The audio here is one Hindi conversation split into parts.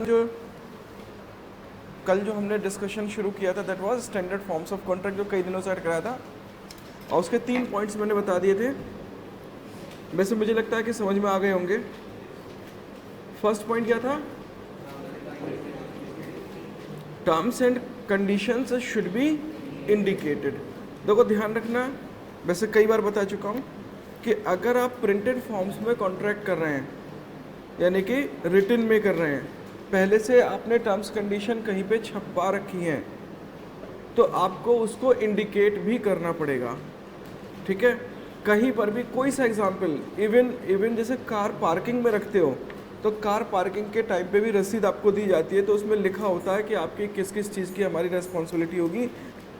जो कल जो हमने डिस्कशन शुरू किया था that was standard forms of contract, जो कई दिनों से ऐड कराया था, और उसके 3 पॉइंट्स मैंने बता दिए थे। वैसे मुझे लगता है कि समझ में आ गए होंगे। फर्स्ट पॉइंट क्या था? Terms and conditions should be indicated. देखो ध्यान रखना, वैसे कई बार बता चुका हूँ कि अगर आप प्रिंटेड फॉर्म्स में कॉन्ट्रैक्ट कर रहे हैं, यानी कि रिटन में कर रहे हैं, पहले से आपने टर्म्स कंडीशन कहीं पे छपवा रखी हैं, तो आपको उसको इंडिकेट भी करना पड़ेगा। ठीक है, कहीं पर भी कोई सा एग्जांपल, इवन जैसे कार पार्किंग में रखते हो, तो कार पार्किंग के टाइम पे भी रसीद आपको दी जाती है, तो उसमें लिखा होता है कि आपकी किस किस चीज़ की हमारी रेस्पॉन्सिबिलिटी होगी,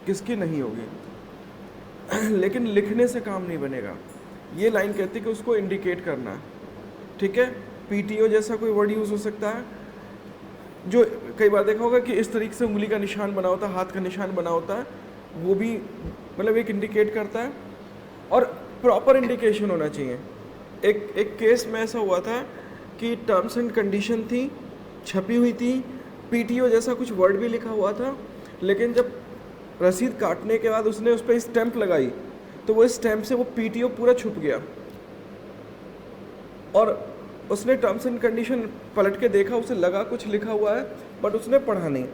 किसकी नहीं होगी। लेकिन लिखने से काम नहीं बनेगा। ये लाइन कहती है कि उसको इंडिकेट करना है। ठीक है, पीटीओ जैसा कोई वर्ड यूज़ हो सकता है, जो कई बार देखा होगा कि इस तरीके से उंगली का निशान बना होता है, हाथ का निशान बना होता है, वो भी मतलब एक इंडिकेट करता है। और प्रॉपर इंडिकेशन होना चाहिए। एक केस में ऐसा हुआ था कि टर्म्स एंड कंडीशन थी, छपी हुई थी, पीटीओ जैसा कुछ वर्ड भी लिखा हुआ था, लेकिन जब रसीद काटने के बाद उसने उस पर स्टैंप लगाई, तो वो स्टैंप से वो पीटीओ पूरा छुप गया, और उसने टर्म्स एंड कंडीशन पलट के देखा, उसे लगा कुछ लिखा हुआ है, बट उसने पढ़ा नहीं,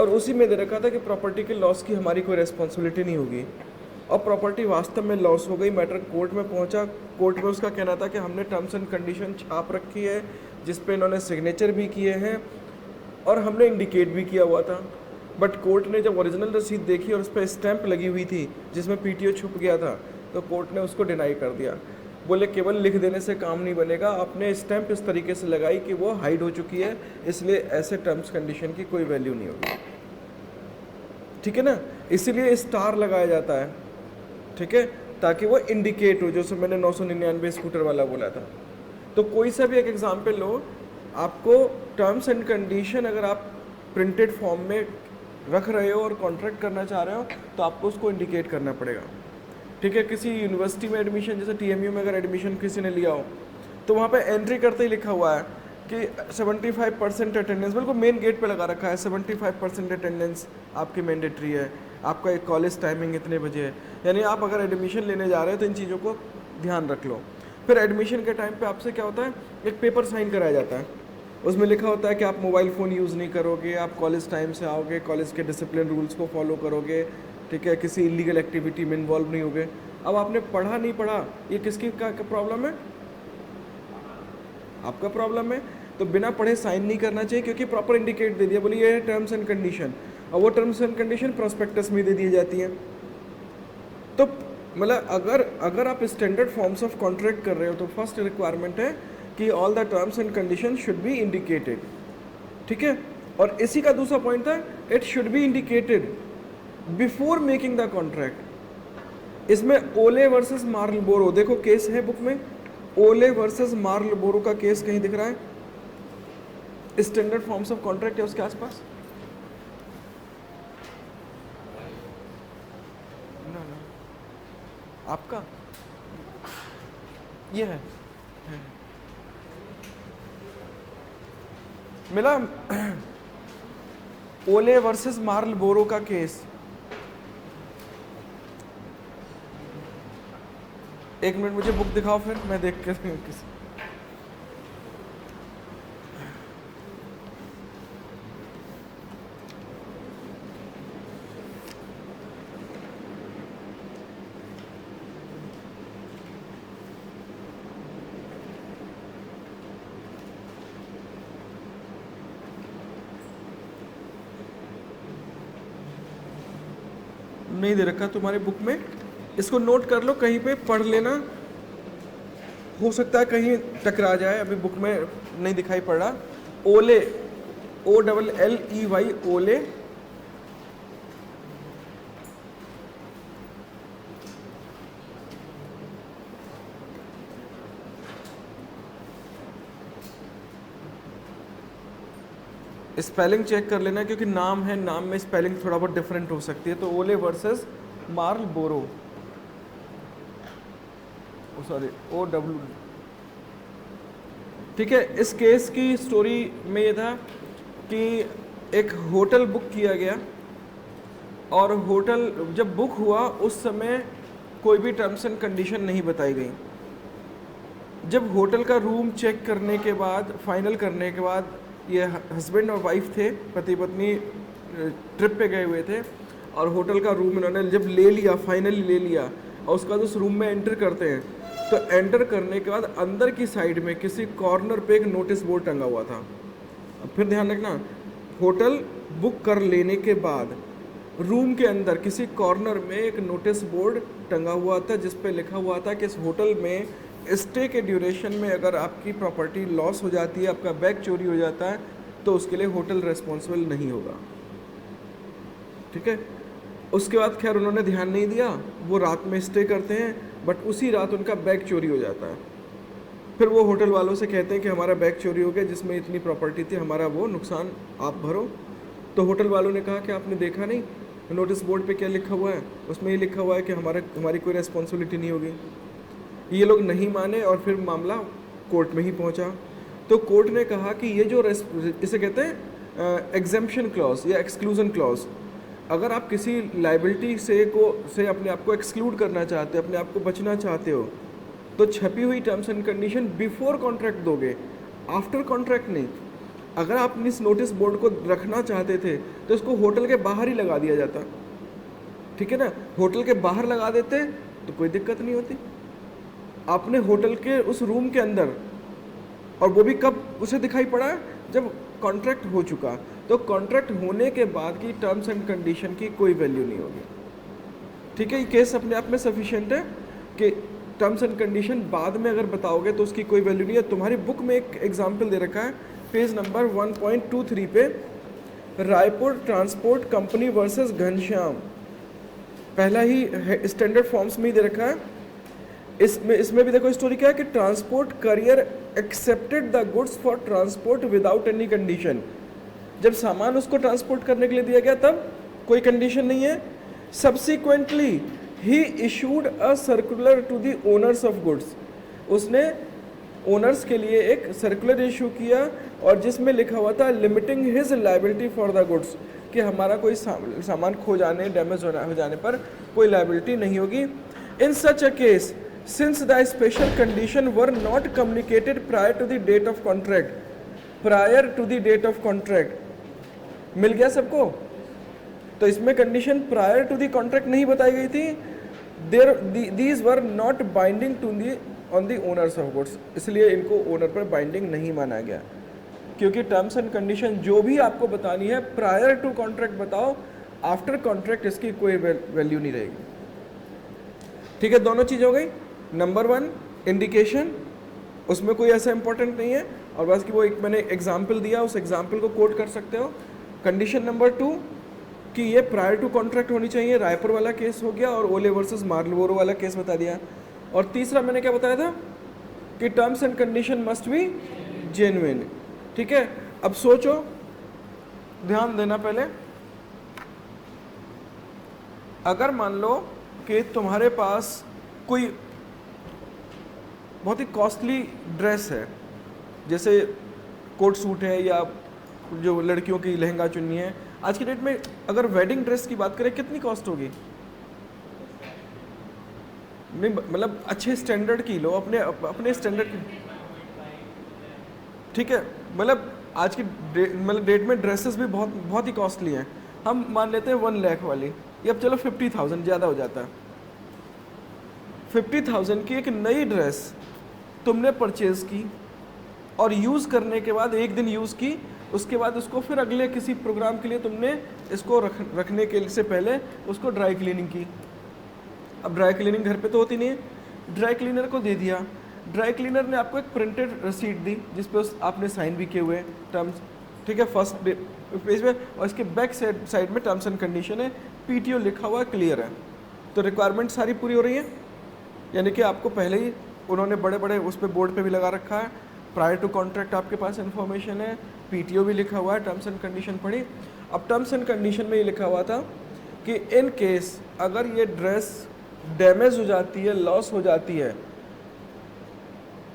और उसी में दे रखा था कि प्रॉपर्टी के लॉस की हमारी कोई रेस्पॉन्सिबिलिटी नहीं होगी। और प्रॉपर्टी वास्तव में लॉस हो गई, मैटर कोर्ट में पहुंचा, कोर्ट में उसका कहना था कि हमने टर्म्स एंड कंडीशन छाप रखी है, जिस पे इन्होंने सिग्नेचर भी किए हैं और हमने इंडिकेट भी किया हुआ था। बट कोर्ट ने जब ओरिजिनल रसीद देखी और उस पर स्टैंप लगी हुई थी जिसमें पीटीओ छुप गया था, तो कोर्ट ने उसको डिनाई कर दिया। बोले केवल लिख देने से काम नहीं बनेगा, आपने स्टैंप इस तरीके से लगाई कि वो हाइड हो चुकी है, इसलिए ऐसे टर्म्स कंडीशन की कोई वैल्यू नहीं होगी। ठीक है ना, इसीलिए स्टार लगाया जाता है। ठीक है, ताकि वो इंडिकेट हो, जैसे मैंने 999 स्कूटर वाला बोला था। तो कोई सा भी एक एग्जांपल लो, आपको टर्म्स एंड कंडीशन अगर आप प्रिंटेड फॉर्म में रख रहे हो और कॉन्ट्रैक्ट करना चाह रहे हो, तो आपको उसको इंडिकेट करना पड़ेगा। ठीक है, किसी यूनिवर्सिटी में एडमिशन, जैसे टीएमयू में अगर एडमिशन किसी ने लिया हो, तो वहाँ पे एंट्री करते ही लिखा हुआ है कि 75% अटेंडेंस, बिल्कुल मेन गेट पे लगा रखा है, 75% अटेंडेंस आपकी मैंडेटरी है, आपका एक कॉलेज टाइमिंग इतने बजे है। यानी आप अगर एडमिशन लेने जा रहे हो तो इन चीज़ों को ध्यान रख लो। फिर एडमिशन के टाइम पे आपसे क्या होता है, एक पेपर साइन कराया जाता है, उसमें लिखा होता है कि आप मोबाइल फ़ोन यूज़ नहीं करोगे, आप कॉलेज टाइम से आओगे, कॉलेज के डिसिप्लिन रूल्स को फॉलो करोगे, ठीक है, किसी इलीगल एक्टिविटी में इन्वॉल्व नहीं होगे। अब आपने पढ़ा नहीं पढ़ा, ये किसकी का प्रॉब्लम है? आपका प्रॉब्लम है। तो बिना पढ़े साइन नहीं करना चाहिए, क्योंकि प्रॉपर इंडिकेट दे दिया, बोलिए ये है टर्म्स एंड कंडीशन, और वो टर्म्स एंड कंडीशन प्रोस्पेक्टस में दे दी जाती हैं। तो मतलब अगर आप स्टैंडर्ड फॉर्म्स ऑफ कॉन्ट्रैक्ट कर रहे हो, तो फर्स्ट रिक्वायरमेंट है कि all the terms and condition should be indicated. ठीक है, और इसी का दूसरा पॉइंट था, it should B indicated before making the contract. इसमें ओले वर्सेस मार्लबोरो, देखो केस है बुक में, ओले वर्सेस मार्लबोरो का केस कहीं दिख रहा है? स्टैंडर्ड फॉर्म्स ऑफ कॉन्ट्रैक्ट है उसके आसपास? ना ना, आपका ये है। मिला? ओले वर्सेस मार्लबोरो का केस। एक मिनट मुझे बुक दिखाओ, फिर मैं देख के किसी नहीं दे रखा तुम्हारे बुक में, इसको नोट कर लो, कहीं पे पढ़ लेना, हो सकता है कहीं टकरा जाए, अभी बुक में नहीं दिखाई पड़ रहा। ओले, OLLEY, ओले स्पेलिंग चेक कर लेना, क्योंकि नाम है, नाम में स्पेलिंग थोड़ा बहुत डिफरेंट हो सकती है। तो ओले वर्सेस मार्लबोरो, सॉरी OW, ठीक है, इस केस की स्टोरी में ये था कि एक होटल बुक किया गया और होटल जब बुक हुआ उस समय कोई भी टर्म्स एंड कंडीशन नहीं बताई गई। जब होटल का रूम चेक करने के बाद, फाइनल करने के बाद, ये हस्बैंड और वाइफ थे, पति पत्नी ट्रिप पे गए हुए थे और होटल का रूम इन्होंने जब ले लिया, फाइनली ले लिया और उसके बाद उस रूम में एंटर करते हैं, तो एंटर करने के बाद अंदर की साइड में किसी कॉर्नर पे एक नोटिस बोर्ड टंगा हुआ था। अब फिर ध्यान रखना, होटल बुक कर लेने के बाद रूम के अंदर किसी कॉर्नर में एक नोटिस बोर्ड टंगा हुआ था जिस पे लिखा हुआ था कि इस होटल में स्टे के ड्यूरेशन में अगर आपकी प्रॉपर्टी लॉस हो जाती है, आपका बैग चोरी हो जाता है, तो उसके लिए होटल रेस्पॉन्सिबल नहीं होगा। ठीक है, उसके बाद खैर उन्होंने ध्यान नहीं दिया, वो रात में स्टे करते हैं, बट उसी रात उनका बैग चोरी हो जाता है। फिर वो होटल वालों से कहते हैं कि हमारा बैग चोरी हो गया, जिसमें इतनी प्रॉपर्टी थी, हमारा वो नुकसान आप भरो। तो होटल वालों ने कहा कि आपने देखा नहीं नोटिस बोर्ड पे क्या लिखा हुआ है, उसमें ये लिखा हुआ है कि हमारी कोई रेस्पॉन्सिबिलिटी नहीं होगी। ये लोग नहीं माने और फिर मामला कोर्ट में ही पहुंचा। तो कोर्ट ने कहा कि ये जो इसे कहते हैं एग्जेम्पशन क्लॉज या एक्सक्लूजन क्लॉज, अगर आप किसी लाइबिलिटी से अपने आप को एक्सक्लूड करना चाहते हो, अपने आप को बचना चाहते हो, तो छपी हुई terms and condition before contract दोगे, आफ्टर कॉन्ट्रैक्ट नहीं। अगर आप इस नोटिस बोर्ड को रखना चाहते थे तो इसको होटल के बाहर ही लगा दिया जाता, ठीक है ना, होटल के बाहर लगा देते तो कोई दिक्कत नहीं होती। आपने होटल के उस रूम के अंदर, और वो भी कब उसे दिखाई पड़ा, जब कॉन्ट्रैक्ट हो चुका। तो कॉन्ट्रैक्ट होने के बाद की टर्म्स एंड कंडीशन की कोई वैल्यू नहीं होगी। ठीक है, ये केस अपने आप में सफिशिएंट है कि टर्म्स एंड कंडीशन बाद में अगर बताओगे तो उसकी कोई वैल्यू नहीं है। तुम्हारी बुक में एक एग्जाम्पल दे रखा है, पेज नंबर 1.23 पे, Raipur transport company versus Ghanshyam, पहला ही स्टैंडर्ड फॉर्म्स में ही दे रखा है। इसमें भी देखो स्टोरी क्या है कि transport career accepted the goods for transport without any condition. जब सामान उसको ट्रांसपोर्ट करने के लिए दिया गया तब कोई कंडीशन नहीं है। सब्सिक्वेंटली ही issued a circular to the owners of goods, उसने ओनर्स के लिए एक सर्कुलर इशू किया और जिसमें लिखा हुआ था limiting his liability for the goods, कि हमारा कोई सामान खो जाने, डैमेज हो जाने पर कोई लायबिलिटी नहीं होगी। In such a case since the special condition were not communicated prior to the date of contract, prior to the date of contract मिल गया सबको। तो इसमें condition prior to the contract नहीं बताई गई थी। These were not binding to the on the owners of goods, इसलिए इनको ओनर पर बाइंडिंग नहीं माना गया, क्योंकि टर्म्स एंड कंडीशन जो भी आपको बतानी है प्रायर टू कॉन्ट्रैक्ट बताओ, आफ्टर कॉन्ट्रैक्ट इसकी कोई वैल्यू नहीं रहेगी। ठीक है, दोनों चीज़ हो गई। नंबर 1 इंडिकेशन, उसमें कोई ऐसा इंपॉर्टेंट नहीं है, और बस कि वो एक मैंने एग्जाम्पल दिया, उस एग्जाम्पल को कोट कर सकते हो। कंडीशन नंबर 2 कि ये प्रायर टू कॉन्ट्रैक्ट होनी चाहिए, रायपुर वाला केस हो गया, और ओले वर्सेस मार्लबोरो वाला केस बता दिया। और तीसरा मैंने क्या बताया था कि terms and condition must be genuine. ठीक है, अब सोचो, ध्यान देना पहले, अगर मान लो कि तुम्हारे पास कोई बहुत ही कॉस्टली ड्रेस है, जैसे कोट सूट है या जो लड़कियों की लहंगा चुन्नी है, आज की डेट में अगर वेडिंग ड्रेस की बात करें कितनी कॉस्ट होगी? नहीं, मतलब अच्छे स्टैंडर्ड की लो, अपने स्टैंडर्ड की। ठीक है, मतलब आज की डेट में ड्रेसेस भी बहुत ही कॉस्टली हैं। हम मान लेते हैं 1 लाख वाली, ये अब चलो 50,000 ज़्यादा हो जाता है। 50,000 की एक नई ड्रेस तुमने परचेज़ की और यूज़ करने के बाद, एक दिन यूज़ की, उसके बाद उसको फिर अगले किसी प्रोग्राम के लिए तुमने इसको रखने के से पहले उसको ड्राई क्लीनिंग की। अब ड्राई क्लीनिंग घर पे तो होती नहीं है, ड्राई क्लीनर को दे दिया, ड्राई क्लीनर ने आपको एक प्रिंटेड रसीद दी जिस पे आपने साइन भी किए हुए टर्म्स। ठीक है, फर्स्ट पेज में, और इसके बैक साइड में टर्म्स एंड कंडीशन है, पीटीओ लिखा हुआ क्लियर है। तो रिक्वायरमेंट सारी पूरी हो रही है, यानी कि आपको पहले ही उन्होंने बड़े बड़े उस पर बोर्ड पे भी लगा रखा है, प्रायर टू कॉन्ट्रैक्ट आपके पास इन्फॉर्मेशन है, पीटीओ भी लिखा हुआ है, टर्म्स एंड कंडीशन पढ़ी। अब टर्म्स एंड कंडीशन में ये लिखा हुआ था कि इन केस अगर ये ड्रेस डैमेज हो जाती है, लॉस हो जाती है,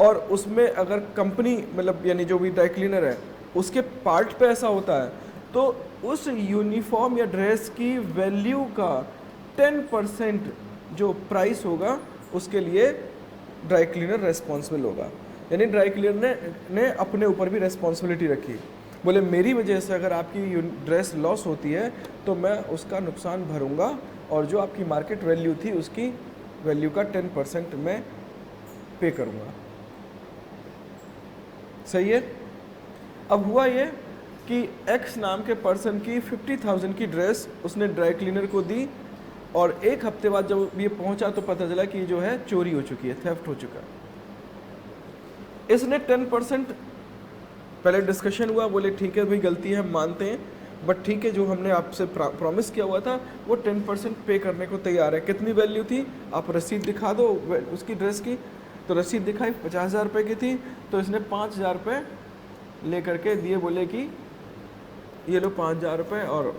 और उसमें अगर कंपनी मतलब यानी जो भी ड्राई क्लीनर है उसके पार्ट पे ऐसा होता है तो उस यूनिफॉर्म या ड्रेस की वैल्यू का 10% जो प्राइस होगा उसके लिए ड्राई क्लीनर रेस्पॉन्सिबल होगा। यानी ड्राई क्लीनर ने अपने ऊपर भी रेस्पॉन्सिबिलिटी रखी, बोले मेरी वजह से अगर आपकी ड्रेस लॉस होती है तो मैं उसका नुकसान भरूंगा और जो आपकी मार्केट वैल्यू थी उसकी वैल्यू का 10% मैं पे करूंगा। सही है। अब हुआ ये कि X नाम के पर्सन की 50,000 की ड्रेस उसने ड्राई क्लीनर को दी और एक हफ्ते बाद जब ये पहुंचा तो पता चला कि जो है चोरी हो चुकी है, थेफ्ट हो चुका है। इसने 10% पहले डिस्कशन हुआ, बोले ठीक है भाई गलती है हम मानते हैं, बट ठीक है जो हमने आपसे प्रॉमिस किया हुआ था वो 10% पे करने को तैयार है। कितनी वैल्यू थी आप रसीद दिखा दो उसकी ड्रेस की, तो रसीद दिखाई 50,000 रुपये की थी, तो इसने 5,000 रुपये ले करके दिए, बोले कि ये लो 5,000 रुपये और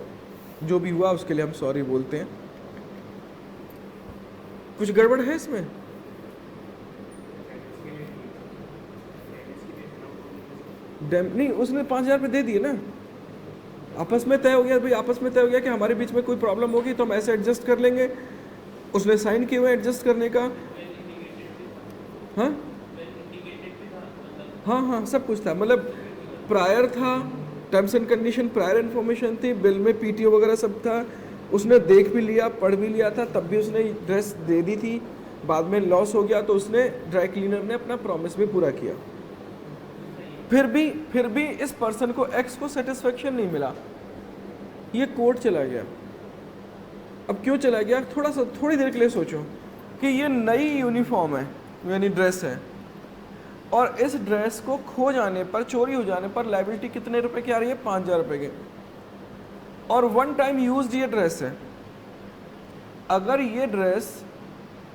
जो भी हुआ उसके लिए हम सॉरी बोलते हैं। कुछ गड़बड़ है इसमें? नहीं, उसने 5,000 रुपये दे दिए ना, आपस में तय हो गया भाई, आपस में तय हो गया कि हमारे बीच में कोई प्रॉब्लम होगी तो हम ऐसे एडजस्ट कर लेंगे। उसने साइन किए हुए एडजस्ट करने का। हाँ हाँ हाँ सब कुछ था, मतलब प्रायर था, terms and condition prior information थी, बिल में पीटीओ वगैरह सब था, उसने देख भी लिया पढ़ भी लिया था, तब भी उसने ड्रेस दे दी थी। बाद में लॉस हो गया तो उसने ड्राई क्लीनर ने अपना प्रॉमिस भी पूरा किया। फिर भी इस पर्सन को एक्स को सेटिस्फेक्शन नहीं मिला, ये कोर्ट चला गया। अब क्यों चला गया, थोड़ी देर के लिए सोचो कि ये नई यूनिफॉर्म है यानी ड्रेस है और इस ड्रेस को खो जाने पर, चोरी हो जाने पर लायबिलिटी कितने रुपए की आ रही है? 5,000 रुपये की। और वन टाइम यूज्ड ये ड्रेस है। अगर ये ड्रेस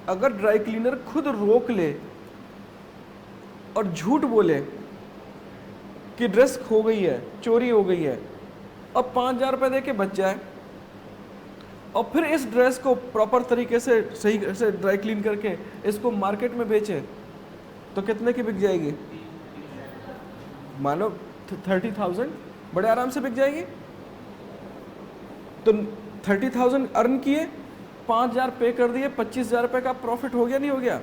अगर ड्राई क्लीनर खुद रोक ले और झूठ बोले कि ड्रेस खो गई है, चोरी हो गई है, अब 5,000 रुपये दे के बच जाए और फिर इस ड्रेस को प्रॉपर तरीके से सही से ड्राई क्लीन करके इसको मार्केट में बेचे तो कितने की बिक जाएगी? मानो 30,000 बड़े आराम से बिक जाएगी। तो 30,000 अर्न किए, 5,000 पे कर दिए, 25,000 रुपये का प्रॉफिट हो गया नहीं हो गया?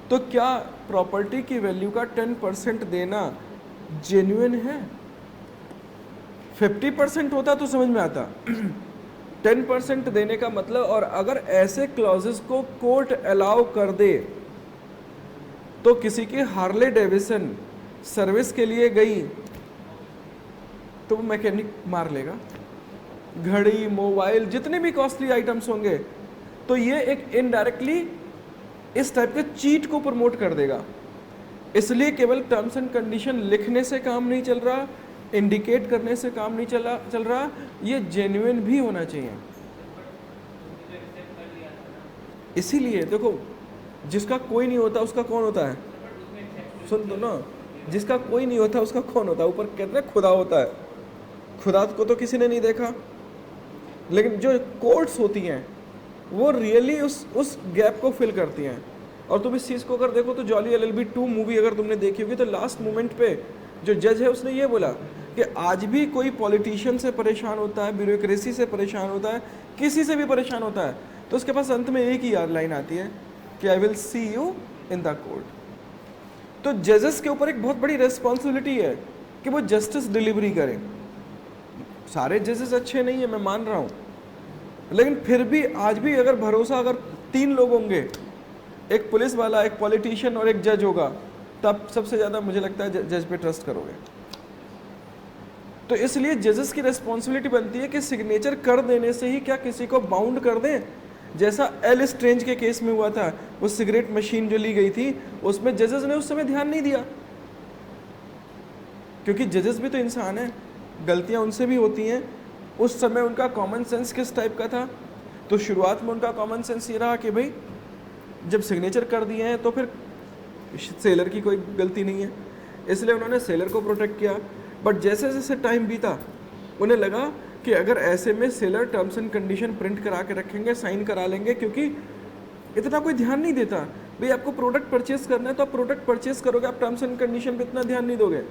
तो क्या प्रॉपर्टी की वैल्यू का 10% देना जेन्युइन है? 50% होता तो समझ में आता 10% देने का मतलब, और अगर ऐसे क्लॉजेस को कोर्ट अलाउ कर दे तो किसी की हार्ले डेविसन सर्विस के लिए गई तो वो मैकेनिक मार लेगा। घड़ी, मोबाइल, जितने भी कॉस्टली आइटम्स होंगे, तो ये एक इनडायरेक्टली इस टाइप के चीट को प्रमोट कर देगा। इसलिए केवल टर्म्स एंड कंडीशन लिखने से काम नहीं चल रहा, इंडिकेट करने से काम नहीं चल रहा, ये जेन्युइन भी होना चाहिए। इसीलिए देखो, जिसका कोई नहीं होता उसका कौन होता है? सुन दो ना, जिसका कोई नहीं होता उसका कौन होता है? ऊपर कहते हैं खुदा होता है, खुदा को तो किसी ने नहीं देखा, लेकिन जो कोर्ट्स होती हैं वो रियली उस गैप को फिल करती हैं। और तुम इस चीज़ को अगर देखो तो जॉली LLB 2 मूवी अगर तुमने देखी होगी तो लास्ट मोमेंट पे जो जज है उसने ये बोला कि आज भी कोई पॉलिटिशियन से परेशान होता है, ब्यूरोक्रेसी से परेशान होता है, किसी से भी परेशान होता है, तो उसके पास अंत में एक ही यार लाइन आती है कि I will see you in the court. तो जजेस के ऊपर एक बहुत बड़ी रेस्पॉन्सिबिलिटी है कि वो जस्टिस डिलीवरी करें। सारे जजेस अच्छे नहीं है, मैं मान रहा हूँ, लेकिन फिर भी आज भी अगर भरोसा, अगर 3 लोग होंगे, एक पुलिस वाला, एक पॉलिटिशियन और एक जज होगा, तब सबसे ज़्यादा मुझे लगता है जज पे ट्रस्ट करोगे। तो इसलिए जजेस की रेस्पॉन्सिबिलिटी बनती है कि सिग्नेचर कर देने से ही क्या किसी को बाउंड कर दें। जैसा एल स्ट्रेंज के केस में हुआ था, वो सिगरेट मशीन जो ली गई थी उसमें जजेस ने उस समय ध्यान नहीं दिया, क्योंकि जजेस भी तो इंसान हैं, गलतियां उनसे भी होती हैं। उस समय उनका कॉमन सेंस किस टाइप का था? तो शुरुआत में उनका कॉमन सेंस ये रहा कि भाई जब सिग्नेचर कर दिए हैं तो फिर सेलर की कोई गलती नहीं है, इसलिए उन्होंने सेलर को प्रोटेक्ट किया। बट जैसे जैसे टाइम बीता उन्हें लगा कि अगर ऐसे में seller terms and condition print करा के रखेंगे, साइन करा लेंगे, क्योंकि इतना कोई ध्यान नहीं देता। भाई आपको प्रोडक्ट परचेस करना है तो आप प्रोडक्ट परचेस करोगे, आप टर्म्स एंड कंडीशन पे इतना ध्यान नहीं दोगे।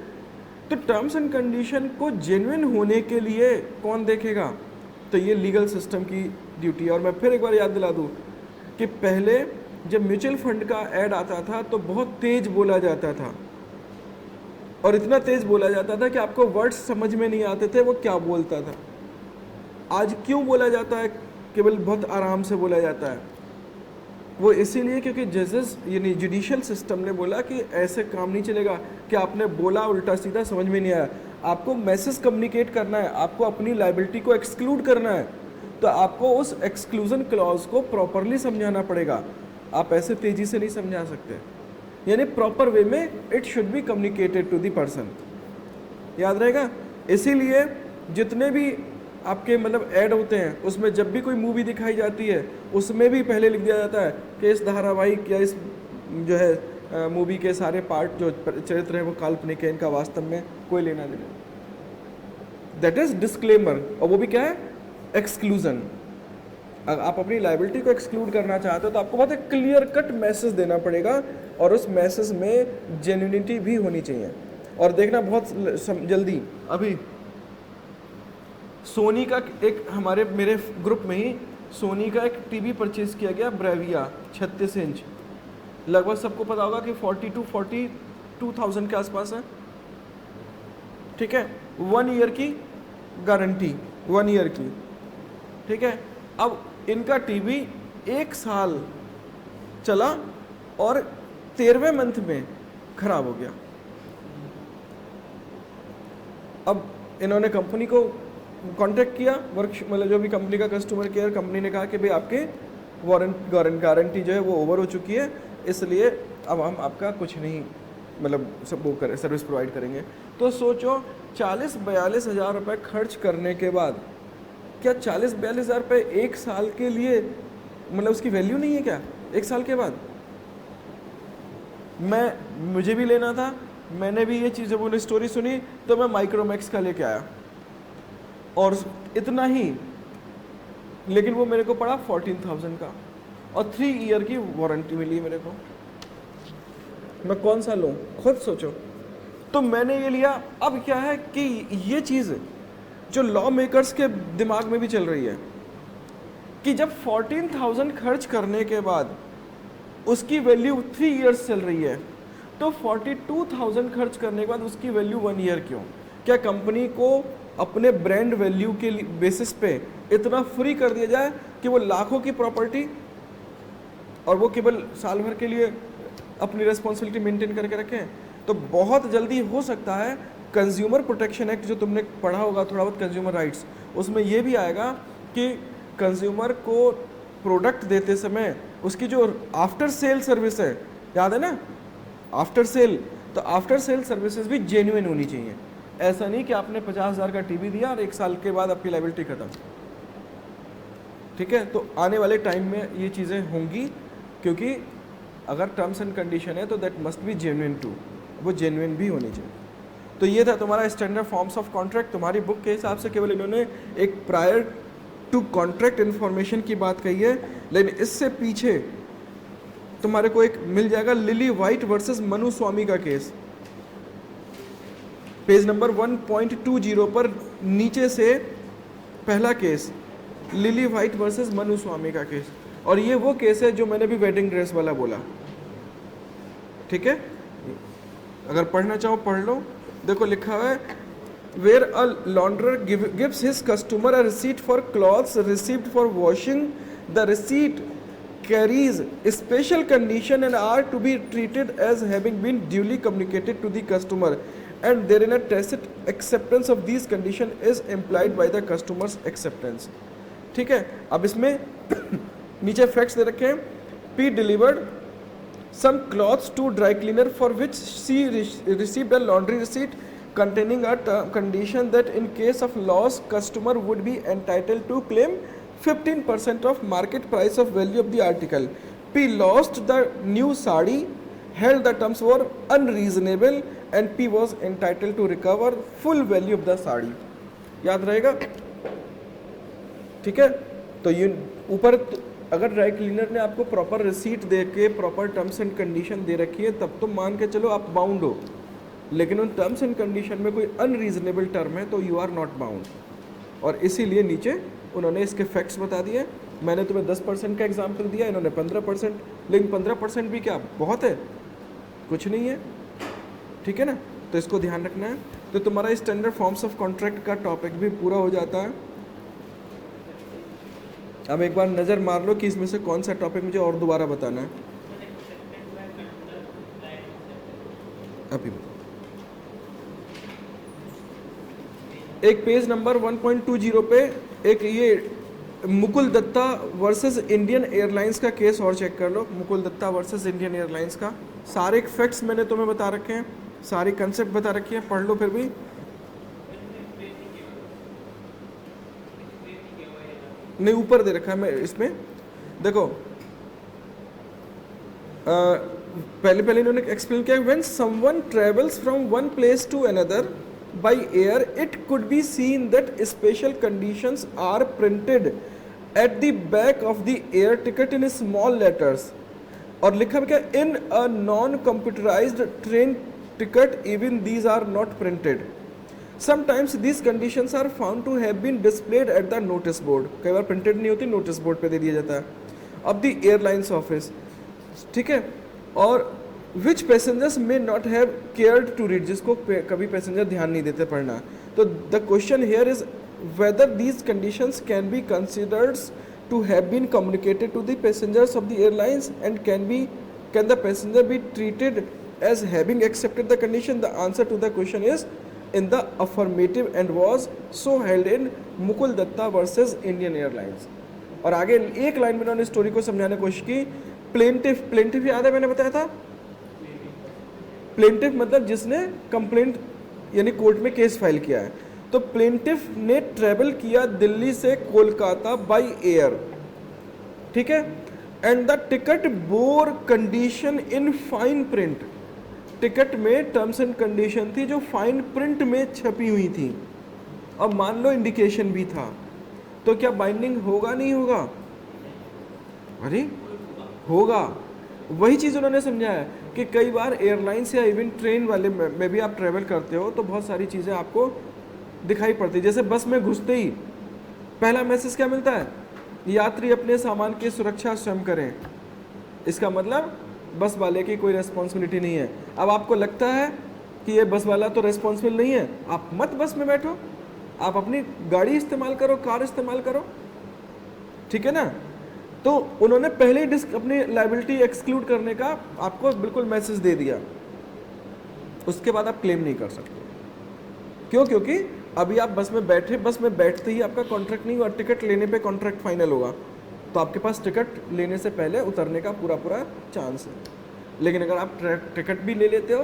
तो टर्म्स एंड कंडीशन को जेन्युइन होने के लिए कौन देखेगा? तो ये लीगल सिस्टम की ड्यूटी है। और मैं फिर एक बार याद दिला दूँ कि पहले जब म्यूचुअल फंड का ऐड आता था तो बहुत तेज बोला जाता था, और इतना तेज बोला जाता था कि आपको वर्ड्स समझ में नहीं आते थे वो क्या बोलता था। आज क्यों बोला जाता है? केवल बहुत आराम से बोला जाता है। वो इसीलिए क्योंकि जजेस यानी जुडिशियल सिस्टम ने बोला कि ऐसे काम नहीं चलेगा कि आपने बोला उल्टा सीधा समझ में नहीं आया। आपको मैसेज कम्युनिकेट करना है, आपको अपनी लाइबिलिटी को एक्सक्लूड करना है, तो आपको उस एक्सक्लूजन क्लॉज को प्रॉपरली समझाना पड़ेगा। आप ऐसे तेजी से नहीं समझा सकते, यानी प्रॉपर वे में it should be communicated to the person. याद रहेगा? इसीलिए जितने भी आपके मतलब ऐड होते हैं उसमें जब भी कोई मूवी दिखाई जाती है उसमें भी पहले लिख दिया जाता है कि इस धारावाहिक या इस जो है मूवी के सारे पार्ट जो चरित्र है वो काल्पनिक है, इनका वास्तव में कोई लेना देना। That is disclaimer. और वो भी क्या है? एक्सक्लूजन। अगर आप अपनी लाइबिलिटी को एक्सक्लूड करना चाहते हो तो आपको बहुत एक क्लियर कट मैसेज देना पड़ेगा, और उस मैसेज में जेन्युइनिटी भी होनी चाहिए। और देखना बहुत जल्दी अभी सोनी का एक मेरे ग्रुप में ही सोनी का एक टीवी परचेज किया गया, ब्रेविया 36 इंच। लगभग सबको पता होगा कि 42,000 के आसपास है। ठीक है, 1 ईयर की गारंटी, 1 ईयर की। ठीक है, अब इनका टीवी 1 साल चला और 13वें मंथ में खराब हो गया। अब इन्होंने कंपनी को कांटेक्ट किया, मतलब जो भी कंपनी का कस्टमर केयर, कंपनी ने कहा कि भाई आपके गारंटी जो है वो ओवर हो चुकी है, इसलिए अब हम आपका कुछ नहीं मतलब सब वो करें, सर्विस प्रोवाइड करेंगे। तो सोचो 40-42 हज़ार रुपये खर्च करने के बाद क्या 40-42 हज़ार रुपये 1 साल के लिए मतलब उसकी वैल्यू नहीं है क्या? 1 साल के बाद मुझे भी लेना था, मैंने भी ये चीज़ जब उन्हें स्टोरी सुनी तो मैं माइक्रोमैक्स का लेके आया, और इतना ही, लेकिन वो मेरे को पड़ा 14,000 का, और 3 ईयर की वारंटी मिली मेरे को। मैं कौन सा लूँ? खुद सोचो। तो मैंने ये लिया। अब क्या है कि ये चीज़ जो लॉ मेकर्स के दिमाग में भी चल रही है कि जब 14,000 खर्च करने के बाद उसकी वैल्यू 3 ईयर्स चल रही है, तो 42,000 खर्च करने के बाद उसकी वैल्यू 1 ईयर क्यों? क्या कंपनी को अपने ब्रांड वैल्यू के बेसिस पे इतना फ्री कर दिया जाए कि वो लाखों की प्रॉपर्टी और वो केवल साल भर के लिए अपनी रिस्पॉन्सिबिलिटी मेंटेन करके रखें? तो बहुत जल्दी हो सकता है कंज्यूमर प्रोटेक्शन एक्ट जो तुमने पढ़ा होगा थोड़ा बहुत, कंज्यूमर राइट्स, उसमें ये भी आएगा कि कंज्यूमर को प्रोडक्ट देते समय उसकी जो आफ्टर सेल सर्विस है, याद है ना, आफ्टर सेल, तो आफ्टर सेल सर्विसेज भी जेन्युइन होनी चाहिए। ऐसा नहीं कि आपने 50,000 का टीवी दिया और 1 साल के बाद आपकी लायबिलिटी खत्म। ठीक है, तो आने वाले टाइम में ये चीज़ें होंगी, क्योंकि अगर टर्म्स एंड कंडीशन है तो that must be genuine too, वो जेन्युइन भी होनी चाहिए। तो ये था तुम्हारा स्टैंडर्ड फॉर्म्स ऑफ कॉन्ट्रैक्ट। तुम्हारी बुक के हिसाब से केवल इन्होंने एक प्रायर टू कॉन्ट्रैक्ट इन्फॉर्मेशन की बात कही है, लेकिन इससे पीछे तुम्हारे को एक मिल जाएगा Lily White versus Manu Swami का केस, पेज नंबर 1.20 पर नीचे से पहला case, Lily White versus Manu Swami का केस। और ये वो केस है जो मैंने भी वेडिंग ड्रेस वाला बोला। ठीक है, अगर पढ़ना चाहो पढ़ लो। देखो लिखा हुआ है, where a launderer gives his customer a receipt for clothes received for washing, the receipt carries a special condition and are to be treated as having been duly communicated to the customer, and therein a tacit acceptance of these condition is implied by the customer's acceptance। ठीक है, अब इसमें नीचे फैक्ट्स दे रखे हैं। P delivered some clothes to dry cleaner for which she received a laundry receipt containing a condition that in case of loss customer would be entitled to claim 15% of market price of value of the article. P lost the new sari, held the terms were unreasonable and P was entitled to recover full value of the sari। याद रहेगा? ठीक है, तो ये ऊपर अगर ड्राई क्लीनर ने आपको प्रॉपर रिसीट दे के प्रॉपर टर्म्स एंड कंडीशन दे रखी है तब तो मान के चलो आप बाउंड हो, लेकिन उन टर्म्स एंड कंडीशन में कोई अनरीजनेबल टर्म है तो यू आर नॉट बाउंड। और इसीलिए नीचे उन्होंने इसके फैक्ट्स बता दिए। मैंने तुम्हें 10% का एग्जाम्पल दिया, इन्होंने 15%, लेकिन 15% भी क्या बहुत है? कुछ नहीं है, ठीक है ना। तो इसको ध्यान रखना है। तो तुम्हारा स्टैंडर्ड फॉर्म्स ऑफ कॉन्ट्रैक्ट का टॉपिक भी पूरा हो जाता है। अब एक बार नज़र मार लो कि इसमें से कौन सा टॉपिक मुझे और दोबारा बताना है। अभी एक पेज नंबर 1.20 पे एक ये Mukul Dutta versus Indian Airlines का केस और चेक कर लो। Mukul Dutta versus Indian Airlines का सारे फैक्ट्स मैंने तुम्हें बता रखे हैं, सारी कंसेप्ट बता रखी है, पढ़ लो फिर भी। नहीं, ऊपर दे रखा है मैं इसमें, देखो पहले इन्होंने एक्सप्लेन किया, when someone travels from one place to another by air it could be seen that special conditions are printed at the back of the air ticket in small letters. और लिखा क्या, in a non computerised train ticket even these are not printed. Sometimes these conditions are found to have been displayed at the notice board। कई बार प्रिंटेड नहीं होती, नोटिस बोर्ड पे दे दिया जाता है of the airlines office, ठीक है। और which passengers may not have cared to read, जिसको कभी पैसेंजर ध्यान नहीं देते पढ़ना। तो the question here is whether these conditions can be considered to have been communicated to the passengers of the airlines and can the passenger be treated as having accepted the condition। The answer to the question is in the affirmative and was so held in Mukul Dutta versus Indian airlines. और आगे एक लाइन में उन्होंने स्टोरी को समझाने की कोशिश की। प्लेंटिफ याद है मैंने बताया था, प्लेंटिफ मतलब जिसने कंप्लेंट यानी कोर्ट में केस फाइल किया है। तो प्लेंटिफ ने ट्रेवल किया दिल्ली से कोलकाता बाय एयर, ठीक है, and the ticket bore condition in fine print. Ticket में टर्म्स एंड कंडीशन थी जो फाइन प्रिंट में छपी हुई थी, अब मान लो इंडिकेशन भी था, तो क्या बाइंडिंग होगा नहीं होगा? अरे होगा। वही चीज़ उन्होंने समझाया कि कई बार एयरलाइंस या इवन ट्रेन वाले में भी आप ट्रेवल करते हो तो बहुत सारी चीज़ें आपको दिखाई पड़ती। जैसे बस में घुसते ही पहला मैसेज क्या मिलता है, यात्री अपने सामान की सुरक्षा स्वयं करें। इसका मतलब बस वाले की कोई रेस्पॉन्सिबिलिटी नहीं है। अब आपको लगता है कि ये बस वाला तो रेस्पॉन्सिबल नहीं है, आप मत बस में बैठो, आप अपनी गाड़ी इस्तेमाल करो, कार इस्तेमाल करो, ठीक है ना। तो उन्होंने पहले ही अपनी लायबिलिटी एक्सक्लूड करने का आपको बिल्कुल मैसेज दे दिया, उसके बाद आप क्लेम नहीं कर सकते। क्यों? क्योंकि अभी आप बस में बैठे, बस में बैठते ही आपका कॉन्ट्रैक्ट नहीं हुआ, टिकट लेने पे कॉन्ट्रैक्ट फाइनल होगा, तो आपके पास टिकट लेने से पहले उतरने का पूरा चांस है। लेकिन अगर आप टिकट भी ले लेते हो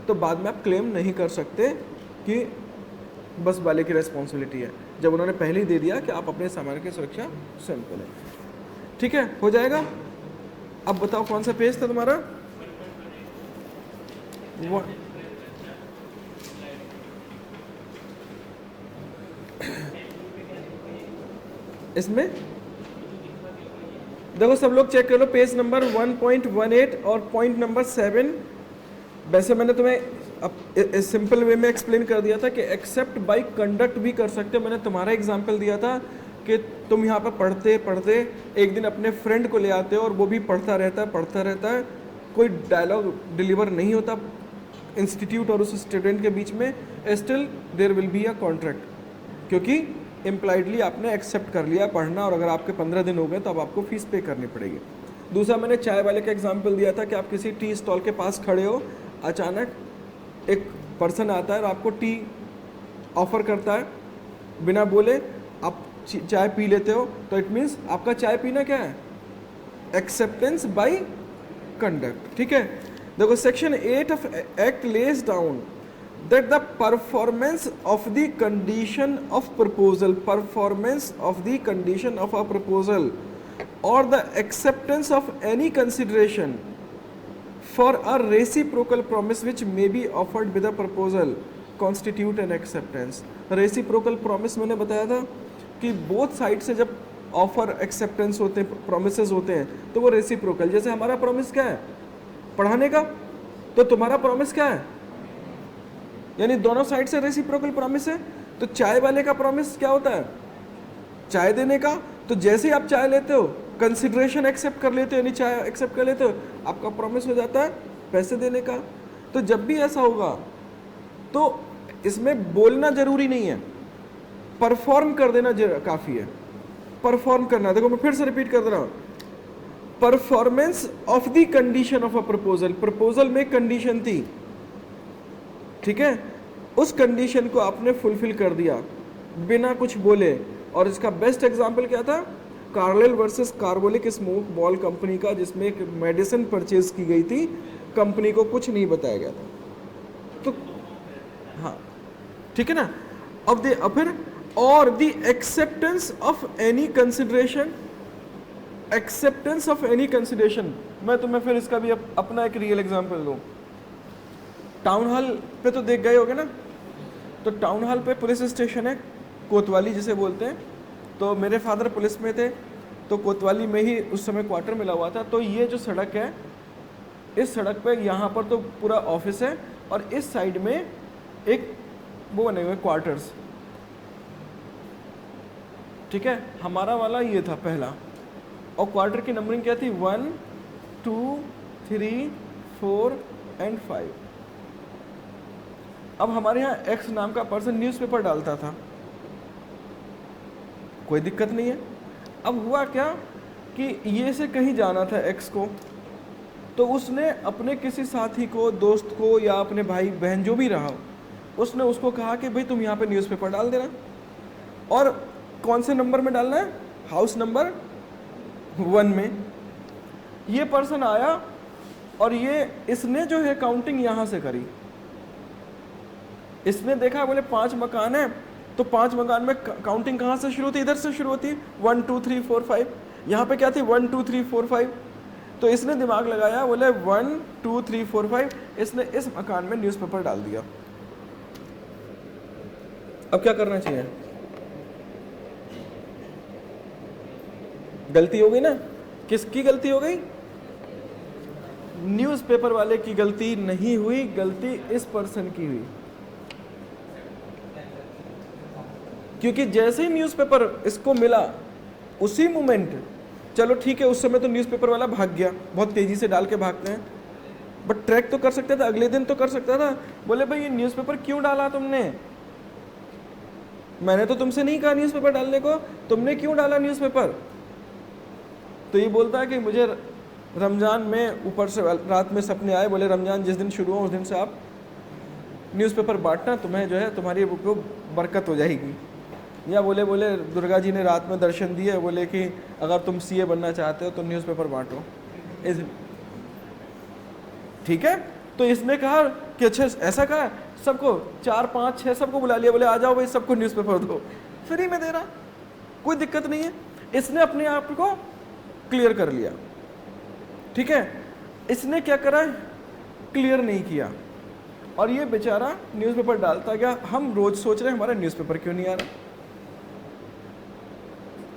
तो बाद में आप क्लेम नहीं कर सकते कि बस वाले की रेस्पॉन्सिबिलिटी है, जब उन्होंने पहले ही दे दिया कि आप अपने सामान की सुरक्षा स्वयं करें। ठीक है, हो जाएगा। अब बताओ कौन सा पेज था तुम्हारा? इसमें देखो सब लोग चेक कर लो, पेज नंबर 1.18 और पॉइंट नंबर 7। वैसे मैंने तुम्हें सिंपल वे में एक्सप्लेन कर दिया था कि एक्सेप्ट बाय कंडक्ट भी कर सकते हो। मैंने तुम्हारा एग्जांपल दिया था कि तुम यहाँ पर पढ़ते पढ़ते एक दिन अपने फ्रेंड को ले आते हो और वो भी पढ़ता रहता है, कोई डायलॉग डिलीवर नहीं होता इंस्टीट्यूट और उस स्टूडेंट के बीच में, still there will be a contract, क्योंकि इम्प्लाइडली आपने एक्सेप्ट कर लिया पढ़ना, और अगर आपके 15 दिन हो गए तो अब आपको फीस पे करनी पड़ेगी। दूसरा मैंने चाय वाले का एग्जांपल दिया था कि आप किसी टी स्टॉल के पास खड़े हो, अचानक एक पर्सन आता है और आपको टी ऑफर करता है, बिना बोले आप चाय पी लेते हो, तो इट मीन्स आपका चाय पीना क्या है? Acceptance by conduct. ठीक है, देखो section 8 of act lays down that the performance of the condition of proposal or the acceptance of any consideration for a reciprocal promise which may be offered with a proposal constitute an acceptance। reciprocal promise मैंने बताया था कि बोथ साइड से जब ऑफर एक्सेप्टेंस होते हैं, प्रोमिसेस होते हैं, तो वो रेसिप्रोकल। जैसे हमारा प्रॉमिस क्या है, पढ़ाने का, तो तुम्हारा प्रॉमिस क्या है, यानी दोनों साइड से रेसिप्रोकल प्रॉमिस है। तो चाय वाले का प्रॉमिस क्या होता है, चाय देने का, तो जैसे ही आप चाय लेते हो कंसिडरेशन एक्सेप्ट कर लेते हो, यानी चाय एक्सेप्ट कर लेते हो, आपका प्रॉमिस हो जाता है पैसे देने का। तो जब भी ऐसा होगा तो इसमें बोलना जरूरी नहीं है, परफॉर्म कर देना काफी है। परफॉर्म करना, देखो मैं फिर से रिपीट कर दे रहा हूं, performance of the condition of a proposal. Proposal में कंडीशन थी, ठीक है, उस कंडीशन को आपने फुलफिल कर दिया बिना कुछ बोले। और इसका बेस्ट एग्जांपल क्या था, कार्लेल versus carbolic smoke ball company का, जिसमें एक मेडिसिन परचेज की गई थी, कंपनी को कुछ नहीं बताया गया था। तो हाँ ठीक है ना। अब फिर और the acceptance of any consideration, acceptance of any consideration. मैं तुम्हें फिर इसका भी अपना एक रियल एग्जांपल दूं। टाउन हॉल पे तो देख गए होगे ना, तो टाउन हॉल पे पुलिस स्टेशन है, कोतवाली जिसे बोलते हैं। तो मेरे फादर पुलिस में थे, तो कोतवाली में ही उस समय क्वार्टर मिला हुआ था। तो ये जो सड़क है, इस सड़क पे यहाँ पर तो पूरा ऑफिस है, और इस साइड में एक वो बने हुए क्वार्टर्स, ठीक है। हमारा वाला ये था पहला, और क्वार्टर की नंबरिंग क्या थी, 1 2 3 4 एंड 5। अब हमारे यहाँ एक्स नाम का पर्सन न्यूज़पेपर डालता था, कोई दिक्कत नहीं है। अब हुआ क्या कि ये से कहीं जाना था एक्स को, तो उसने अपने किसी साथी को, दोस्त को, या अपने भाई बहन जो भी रहा, उसने उसको कहा कि भाई तुम यहाँ पे न्यूज़पेपर डाल देना। और कौन से नंबर में डालना है, हाउस नंबर 1 में। ये पर्सन आया और इसने जो है काउंटिंग यहाँ से करी। इसने देखा, बोले 5 मकान है, तो 5 मकान में काउंटिंग कहाँ से शुरू होती, इधर से शुरू होती, 1 2 3 4 5। यहाँ पे क्या थी, 1 2 3 4 5। तो इसने दिमाग लगाया, बोले 1 2 3 4 5, इसने इस मकान में न्यूज़पेपर डाल दिया। अब क्या करना चाहिए, गलती हो गई ना। किसकी गलती हो गई, न्यूज़पेपर वाले की गलती नहीं हुई, गलती इस पर्सन की हुई। क्योंकि जैसे ही न्यूज़पेपर इसको मिला, उसी मोमेंट, चलो ठीक है उस समय तो न्यूज़पेपर वाला भाग गया, बहुत तेजी से डाल के भागते हैं, बट ट्रैक तो कर सकता था, अगले दिन तो कर सकता था। बोले भाई ये न्यूज़पेपर क्यों डाला तुमने, मैंने तो तुमसे नहीं कहा न्यूज़पेपर डालने को, तुमने क्यों डाला न्यूज़पेपर। तो ये बोलता है कि मुझे रमज़ान में ऊपर से रात में सपने आए, बोले रमज़ान जिस दिन शुरू हो उस दिन से आप न्यूज़पेपर बांटना, तुम्हें जो है तुम्हारी को बरकत हो जाएगी। या बोले दुर्गा जी ने रात में दर्शन दिए, बोले कि अगर तुम सीए बनना चाहते हो तो न्यूज़पेपर बांटो। ठीक है, तो इसने कहा कि अच्छा ऐसा कहा, सबको 4 5 6 सबको बुला लिया, बोले आ जाओ भाई सबको न्यूज़पेपर दो, फ्री में दे रहा, कोई दिक्कत नहीं है। इसने अपने आप को क्लियर कर लिया, ठीक है। इसने क्या करा, क्लियर नहीं किया, और ये बेचारा न्यूज़पेपर डालता गया। हम रोज सोच रहे हैं हमारा न्यूज़पेपर क्यों नहीं आ रहा।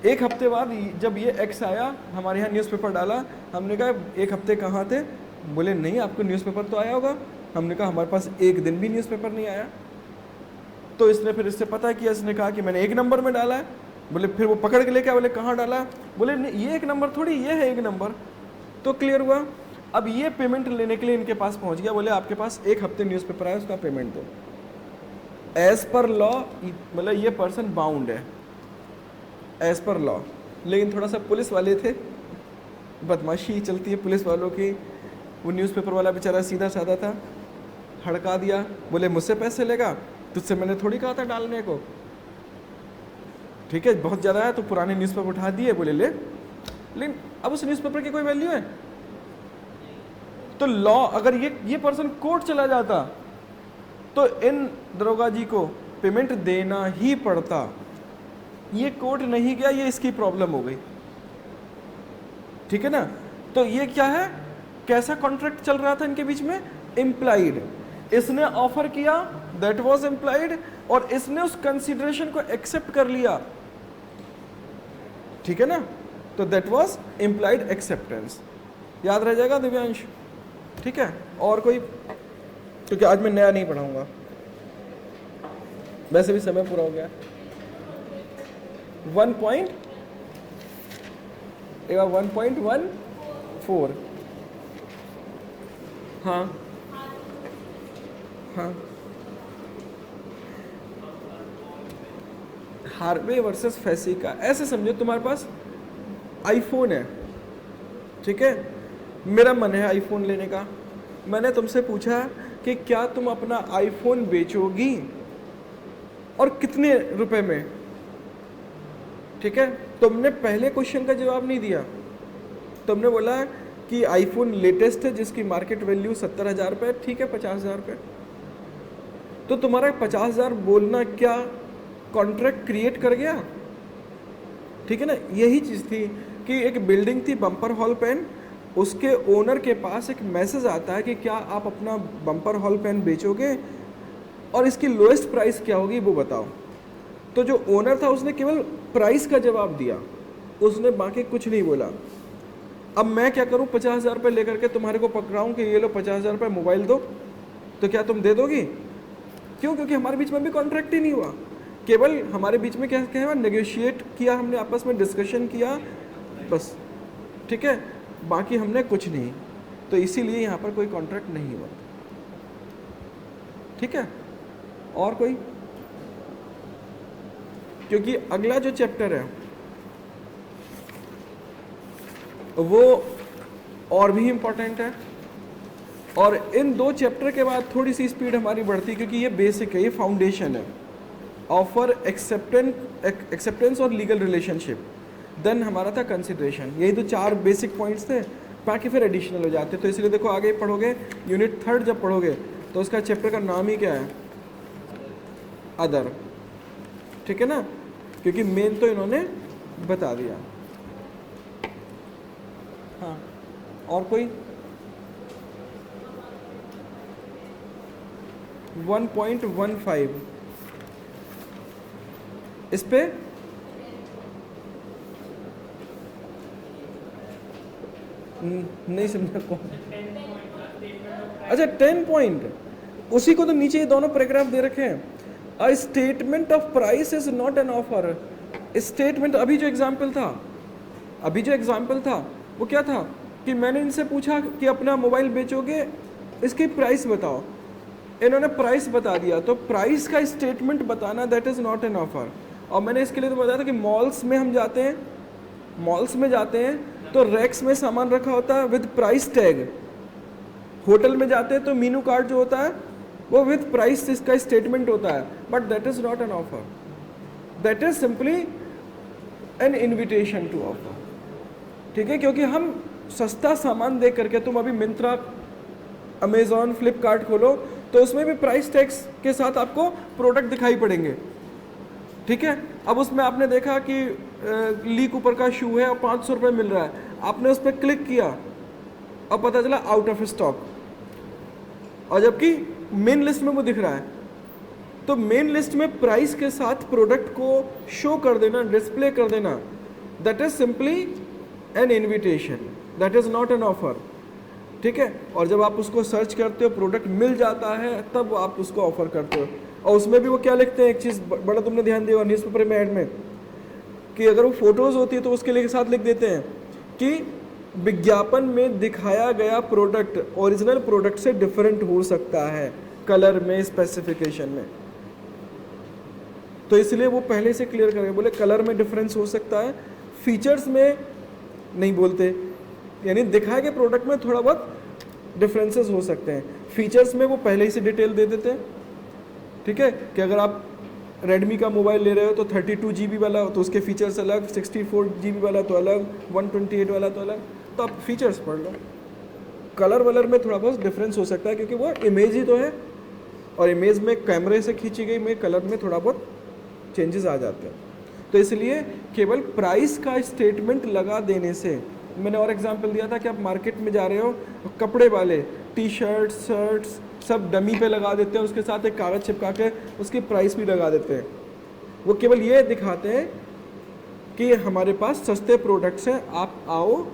एक हफ्ते बाद जब ये एक्स आया, हमारे यहाँ न्यूज़पेपर डाला, हमने कहा 1 हफ्ते कहाँ थे, बोले नहीं आपको न्यूज़पेपर तो आया होगा। हमने कहा हमारे पास एक दिन भी न्यूज़पेपर नहीं आया। तो इसने फिर इससे पता किया, इसने कहा कि मैंने 1 नंबर में डाला है। बोले फिर वो पकड़ के लेके आए, बोले कहाँ डाला है, बोले ये 1 नंबर थोड़ी, ये है 1 नंबर। तो क्लियर हुआ। अब ये पेमेंट लेने के लिए इनके पास पहुंच गया, बोले आपके पास 1 हफ्ते न्यूज़पेपर आया, उसका पेमेंट दो। एज पर लॉ मतलब ये पर्सन बाउंड है एज पर लॉ। लेकिन थोड़ा सा पुलिस वाले थे, बदमाशी चलती है पुलिस वालों की। वो न्यूज़पेपर वाला बेचारा सीधा साधा था, हड़का दिया, बोले मुझसे पैसे लेगा, तुझसे मैंने थोड़ी कहा था डालने को, ठीक है बहुत ज़्यादा है तो पुराने न्यूज़पेपर उठा दिए, बोले ले। लेकिन अब उस न्यूज़पेपर की कोई वैल्यू है। तो लॉ, अगर ये पर्सन कोर्ट चला जाता तो इन दरोगा जी को पेमेंट देना ही पड़ता। ये कोर्ट नहीं गया, ये इसकी प्रॉब्लम हो गई, ठीक है ना। तो ये क्या है, कैसा कॉन्ट्रैक्ट चल रहा था इनके बीच में, इम्प्लाइड। इसने ऑफर किया, दैट वाज इम्प्लाइड, और इसने उस कंसीडरेशन को एक्सेप्ट कर लिया। ठीक है ना, तो दैट वाज इम्प्लाइड एक्सेप्टेंस, याद रह जाएगा दिव्यांश, ठीक है। और कोई, क्योंकि आज मैं नया नहीं पढ़ाऊंगा, वैसे भी समय पूरा हो गया। 1.14, हाँ हाँ, हार्वे वर्सेस फैसी का ऐसे समझो, तुम्हारे पास आईफोन है, ठीक है, मेरा मन है आईफोन लेने का, मैंने तुमसे पूछा कि क्या तुम अपना आईफोन बेचोगी और कितने रुपए में, ठीक है। तुमने पहले क्वेश्चन का जवाब नहीं दिया, तुमने बोला कि आईफोन लेटेस्ट है जिसकी मार्केट वैल्यू 70,000 रुपये, ठीक है 50,000 रुपये, तो तुम्हारा 50,000 बोलना क्या कॉन्ट्रैक्ट क्रिएट कर गया, ठीक है ना। यही चीज़ थी कि एक बिल्डिंग थी बम्पर हॉल पेन, उसके ओनर के पास एक मैसेज आता है कि क्या आप अपना बम्पर हॉल पेन बेचोगे और इसकी लोएस्ट प्राइस क्या होगी वो बताओ। तो जो ओनर था उसने केवल प्राइस का जवाब दिया, उसने बाकी कुछ नहीं बोला। अब मैं क्या करूं, 50,000 रुपये लेकर के तुम्हारे को पकड़ाऊं कि ये लो 50,000 रुपये मोबाइल दो, तो क्या तुम दे दोगी? क्यों? क्योंकि हमारे बीच में भी कॉन्ट्रैक्ट ही नहीं हुआ, केवल हमारे बीच में क्या है, नेगोशिएट किया हमने, आपस में डिस्कशन किया बस, ठीक है, बाकी हमने कुछ नहीं। तो इसीलिए यहाँ पर कोई कॉन्ट्रैक्ट नहीं हुआ, ठीक है। और कोई, क्योंकि अगला जो चैप्टर है वो और भी इम्पोर्टेंट है, और इन दो चैप्टर के बाद थोड़ी सी स्पीड हमारी बढ़ती है, क्योंकि ये बेसिक है, ये फाउंडेशन है। ऑफर, एक्सेप्टेंस और लीगल रिलेशनशिप, देन हमारा था कंसिडरेशन, यही तो 4 बेसिक पॉइंट्स थे, बाकी फिर एडिशनल हो जाते। तो इसलिए देखो आगे पढ़ोगे, यूनिट 3 जब पढ़ोगे तो उसका चैप्टर का नाम ही क्या है, अदर, ठीक है ना, क्योंकि मेन तो इन्होंने बता दिया। हाँ, और कोई 1.15 इस पे नहीं समझा कौन, अच्छा 10 पॉइंट, उसी को तो नीचे ये दोनों पैराग्राफ दे रखे हैं। A statement of price is not an offer. Statement, अभी जो एग्जाम्पल था वो क्या था कि मैंने इनसे पूछा कि अपना मोबाइल बेचोगे, इसकी प्राइस बताओ, इन्होंने प्राइस बता दिया, तो प्राइस का स्टेटमेंट बताना that is not an offer. और मैंने इसके लिए तो बताया था कि मॉल्स में हम जाते हैं तो रैक्स में सामान रखा होता है विद प्राइस टैग, होटल में जाते हैं तो मीनू कार्ड जो होता है वो विद प्राइस इसका स्टेटमेंट होता है, but that is not an offer, that is simply an invitation to offer, ठीक है। क्योंकि हम सस्ता सामान देख करके, तुम अभी मिंत्रा, अमेजॉन, फ्लिपकार्ट खोलो तो उसमें भी प्राइस टैग्स के साथ आपको प्रोडक्ट दिखाई पड़ेंगे, ठीक है। अब उसमें आपने देखा कि ली कूपर का शू है और 500 रुपये मिल रहा है, आपने उस पर क्लिक किया और पता चला आउट ऑफ स्टॉक, और जबकि मेन लिस्ट में वो दिख रहा है। तो मेन लिस्ट में प्राइस के साथ प्रोडक्ट को शो कर देना, डिस्प्ले कर देना, that is simply an invitation, that is not an offer, ठीक है। और जब आप उसको सर्च करते हो, प्रोडक्ट मिल जाता है, तब आप उसको ऑफर करते हो। और उसमें भी वो क्या लिखते हैं, एक चीज़ बड़ा तुमने ध्यान दिया न्यूज़पेपर में, ऐड में, कि अगर वो फोटोज़ होती है तो उसके लिए साथ लिख देते हैं कि विज्ञापन में दिखाया गया प्रोडक्ट ओरिजिनल प्रोडक्ट से डिफरेंट हो सकता है, कलर में, स्पेसिफिकेशन में। तो इसलिए वो पहले से क्लियर करके बोले कलर में डिफरेंस हो सकता है, फीचर्स में नहीं बोलते, यानी दिखाए गए प्रोडक्ट में थोड़ा बहुत डिफरेंसेस हो सकते हैं, फीचर्स में वो पहले ही से डिटेल दे देते हैं, ठीक है। कि अगर आप रेडमी का मोबाइल ले रहे हो तो 32 GB वाला तो उसके फीचर्स अलग, 64 GB वाला तो अलग, 128 वाला तो अलग, तो आप फीचर्स पढ़ लो। कलर वलर में थोड़ा बहुत डिफरेंस हो सकता है, क्योंकि वो इमेज ही तो है, और इमेज में कैमरे से खींची गई में कलर में थोड़ा बहुत चेंजेस आ जाते हैं। तो इसलिए केवल प्राइस का स्टेटमेंट लगा देने से, मैंने और एग्जांपल दिया था कि आप मार्केट में जा रहे हो, कपड़े वाले टी शर्ट, शर्ट्स सब डमी पे लगा देते हैं, उसके साथ एक कागज़ चिपका के उसकी प्राइस भी लगा देते हैं। वो केवल ये दिखाते हैं कि हमारे पास सस्ते प्रोडक्ट्स हैं, आप आओ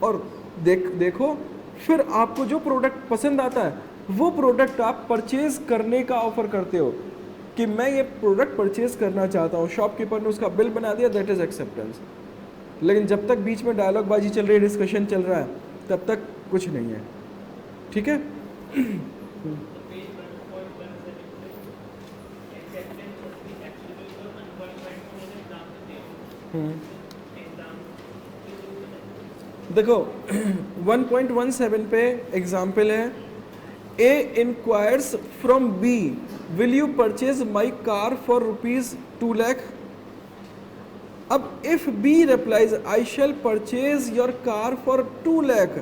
और देखो, फिर आपको जो प्रोडक्ट पसंद आता है वो प्रोडक्ट आप परचेज करने का ऑफर करते हो कि मैं ये प्रोडक्ट परचेज करना चाहता हूँ, शॉपकीपर ने उसका बिल बना दिया, दैट इज एक्सेप्टेंस। लेकिन जब तक बीच में डायलॉग बाजी चल रही है, डिस्कशन चल रहा है, तब तक कुछ नहीं है। ठीक है। देखो 1.17 पे एग्जाम्पल है, A inquires from B will you purchase my car for ₹2 lakh. अब if B replies I shall purchase your car for 2 lakh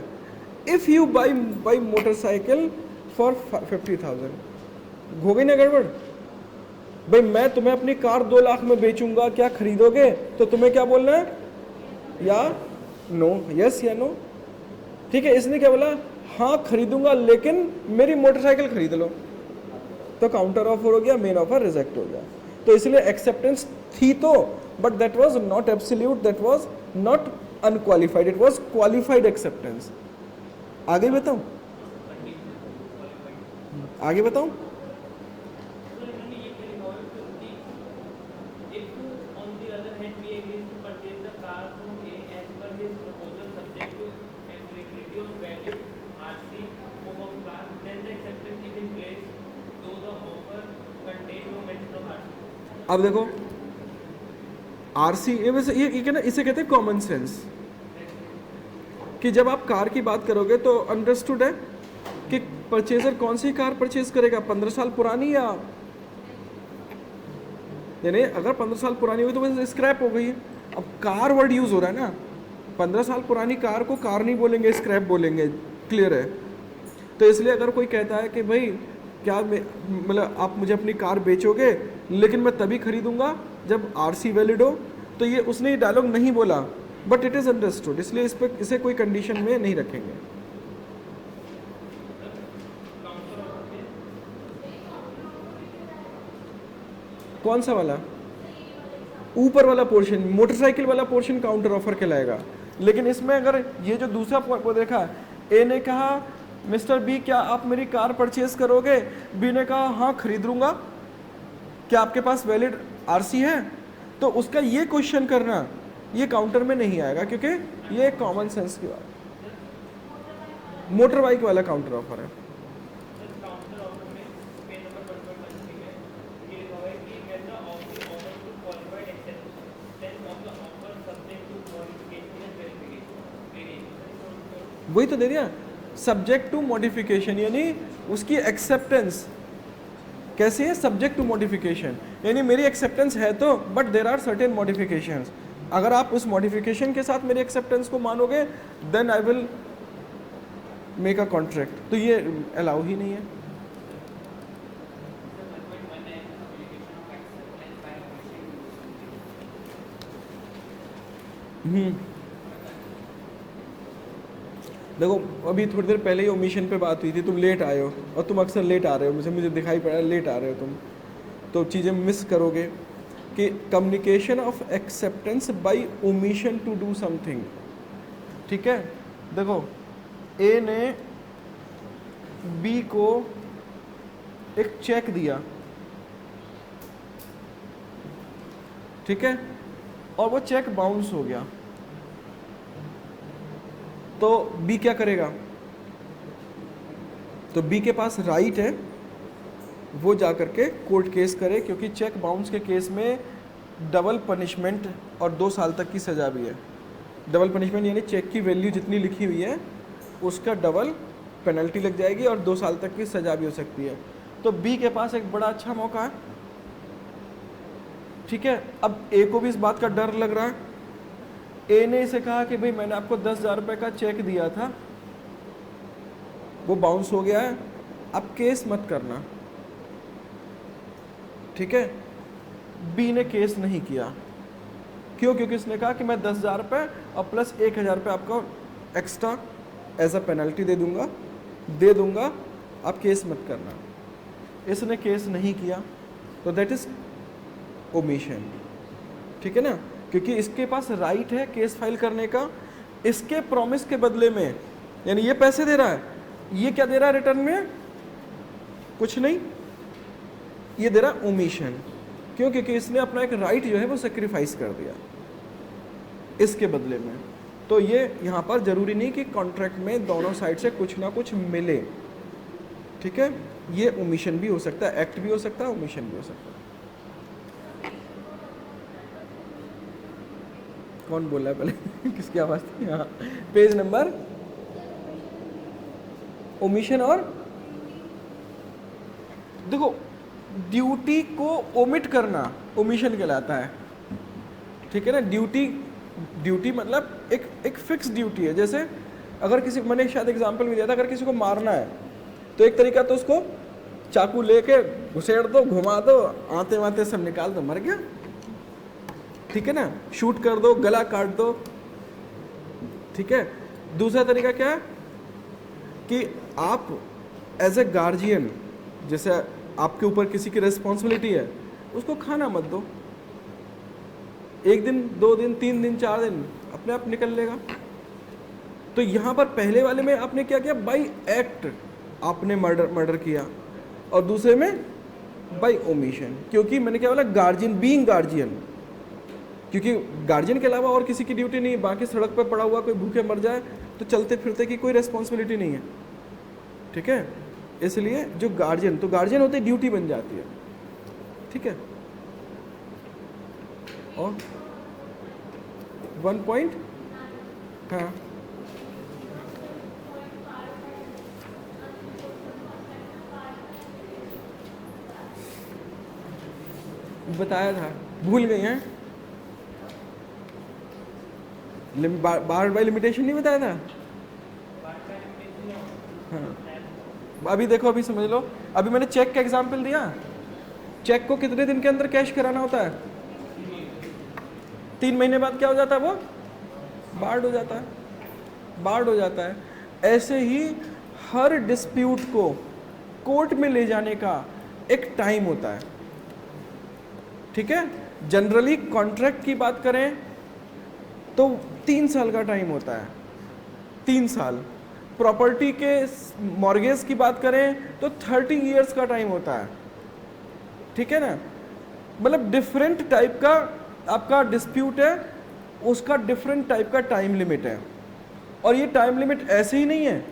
if you buy motorcycle for 50,000। हो गई ना गड़बड़? भाई मैं तुम्हें अपनी कार 2 लाख में बेचूंगा, क्या खरीदोगे? तो तुम्हें क्या बोलना है, या नो, यस या नो। ठीक है, इसने क्या बोला, हाँ खरीदूंगा लेकिन मेरी मोटरसाइकिल खरीद लो, तो काउंटर ऑफर हो गया, मेन ऑफर रिजेक्ट हो गया। तो इसलिए एक्सेप्टेंस थी तो, but that was not absolute, that was not unqualified, it was qualified acceptance. आगे बताऊं, आगे बताऊं? अब देखो आरसी, ये वैसे ये ना, इसे कहते हैं कॉमन सेंस, कि जब आप कार की बात करोगे तो अंडरस्टूड है कि परचेजर कौन सी कार परचेज करेगा, 15 साल पुरानी या यानी अगर 15 साल पुरानी हुई तो वैसे स्क्रैप हो गई है। अब कार वर्ड यूज हो रहा है ना, 15 साल पुरानी कार को कार नहीं बोलेंगे, स्क्रैप बोलेंगे, क्लियर है? तो इसलिए अगर कोई कहता है कि भाई क्या मतलब आप मुझे अपनी कार बेचोगे लेकिन मैं तभी खरीदूंगा जब आरसी वैलिड हो, तो ये उसने ये डायलॉग नहीं बोला, बट इट इज अंडरस्टूड, इसलिए इस पे इसे कोई कंडीशन में नहीं रखेंगे। कौन सा वाला? ऊपर वाला पोर्शन, मोटरसाइकिल वाला पोर्शन काउंटर ऑफर कहलाएगा। लेकिन इसमें अगर ये जो दूसरा को देखा, ए ने कहा मिस्टर बी क्या आप मेरी कार परचेज करोगे, बी ने कहा हाँ खरीद लूंगा, क्या आपके पास वैलिड आरसी है? तो उसका ये क्वेश्चन करना ये काउंटर में नहीं आएगा, क्योंकि ये कॉमन सेंस की बात, मोटर बाइक वाला काउंटर ऑफर है। वही तो दे दिया, सब्जेक्ट टू मॉडिफिकेशन, यानी उसकी एक्सेप्टेंस कैसे है, सब्जेक्ट टू मॉडिफिकेशन, यानी मेरी एक्सेप्टेंस है तो, but there are certain modifications. अगर आप उस मॉडिफिकेशन के साथ मेरी एक्सेप्टेंस को मानोगे then I will make a contract, तो ये अलाउ ही नहीं है। देखो अभी थोड़ी देर पहले ही ओमिशन पे बात हुई थी, तुम लेट आए हो और तुम अक्सर लेट आ रहे हो, मुझे दिखाई पड़ा लेट आ रहे हो तुम, तो चीज़ें मिस करोगे कि communication of acceptance by omission to do something. ठीक है, देखो ए ने बी को एक चेक दिया, ठीक है, और वो चेक बाउंस हो गया, तो बी क्या करेगा? तो बी के पास राइट है वो जा करके कोर्ट केस करे, क्योंकि चेक बाउंस के केस में डबल पनिशमेंट और 2 साल तक की सज़ा भी है। डबल पनिशमेंट यानी चेक की वैल्यू जितनी लिखी हुई है उसका डबल पेनल्टी लग जाएगी और 2 साल तक की सज़ा भी हो सकती है। तो बी के पास एक बड़ा अच्छा मौका है। ठीक है, अब ए को भी इस बात का डर लग रहा है। ए ने इसे कहा कि भाई मैंने आपको 10,000 रुपये का चेक दिया था, वो बाउंस हो गया है, अब केस मत करना। ठीक है, बी ने केस नहीं किया, क्यों? क्योंकि इसने कहा कि मैं 10,000 रुपये और प्लस 1,000 रुपये आपको एक्स्ट्रा एज अ पेनल्टी दे दूंगा, आप केस मत करना। इसने केस नहीं किया, तो दैट इज ओमिशन। ठीक है ना, क्योंकि इसके पास राइट है केस फाइल करने का। इसके प्रॉमिस के बदले में, यानी ये पैसे दे रहा है, ये क्या दे रहा है रिटर्न में? कुछ नहीं, ये दे रहा है ओमिशन। क्यों? क्योंकि इसने अपना एक राइट जो है वो सेक्रीफाइस कर दिया इसके बदले में। तो ये यहाँ पर जरूरी नहीं कि कॉन्ट्रैक्ट में दोनों साइड से कुछ ना कुछ मिले, ठीक है। ये ओमिशन भी हो सकता है, एक्ट भी हो सकता है, ओमिशन भी हो सकता है। कौन बोल रहा है पहले? किसकी आवाज थी? हाँ, पेज नंबर, ओमिशन। और देखो, ड्यूटी को ओमिट करना ओमिशन कहलाता है, ठीक है ना। ड्यूटी मतलब एक फिक्स ड्यूटी है। जैसे अगर किसी, मैंने शायद एग्जांपल भी दिया था, अगर किसी को मारना है तो एक तरीका तो उसको चाकू लेके घुसेड़ दो, घुमा दो, आते वाते सब निकाल दो, मर गया, ठीक है ना। शूट कर दो, गला काट दो, ठीक है। दूसरा तरीका क्या है कि आप एज ए गार्जियन, जैसे आपके ऊपर किसी की रिस्पॉन्सिबिलिटी है, उसको खाना मत दो, 1 दिन 2 दिन 3 दिन 4 दिन अपने आप निकल लेगा। तो यहाँ पर पहले वाले में आपने क्या किया? बाई एक्ट आपने मर्डर किया, और दूसरे में बाई ओमिशन। क्योंकि मैंने क्या बोला? गार्जियन, बीइंग गार्जियन, क्योंकि गार्जियन के अलावा और किसी की ड्यूटी नहीं है। बाकी सड़क पर पड़ा हुआ कोई भूखे मर जाए तो चलते फिरते की कोई रेस्पॉन्सिबिलिटी नहीं है, ठीक है। इसलिए जो गार्जियन, तो गार्जियन होते ड्यूटी बन जाती है, ठीक है। और 1 पॉइंट, हाँ, बताया था, भूल गई हैं। बार बाय लिमिटेशन नहीं बताया था? हाँ, अभी देखो, अभी समझ लो। अभी मैंने चेक का एग्जांपल दिया। चेक को कितने दिन के अंदर कैश कराना होता है? 3 महीने बाद क्या हो जाता है? वो बार्ड हो जाता है, बार्ड हो जाता है। ऐसे ही हर डिस्प्यूट को कोर्ट में ले जाने का एक टाइम होता है, ठीक है। जनरली कॉन्ट्रैक्ट की बात करें तो 3 साल का टाइम होता है, 3 साल। प्रॉपर्टी के मॉर्गेज की बात करें तो 30 इयर्स का टाइम होता है, ठीक है ना। मतलब डिफरेंट टाइप का आपका डिस्प्यूट है, उसका डिफरेंट टाइप का टाइम लिमिट है। और ये टाइम लिमिट ऐसे ही नहीं है,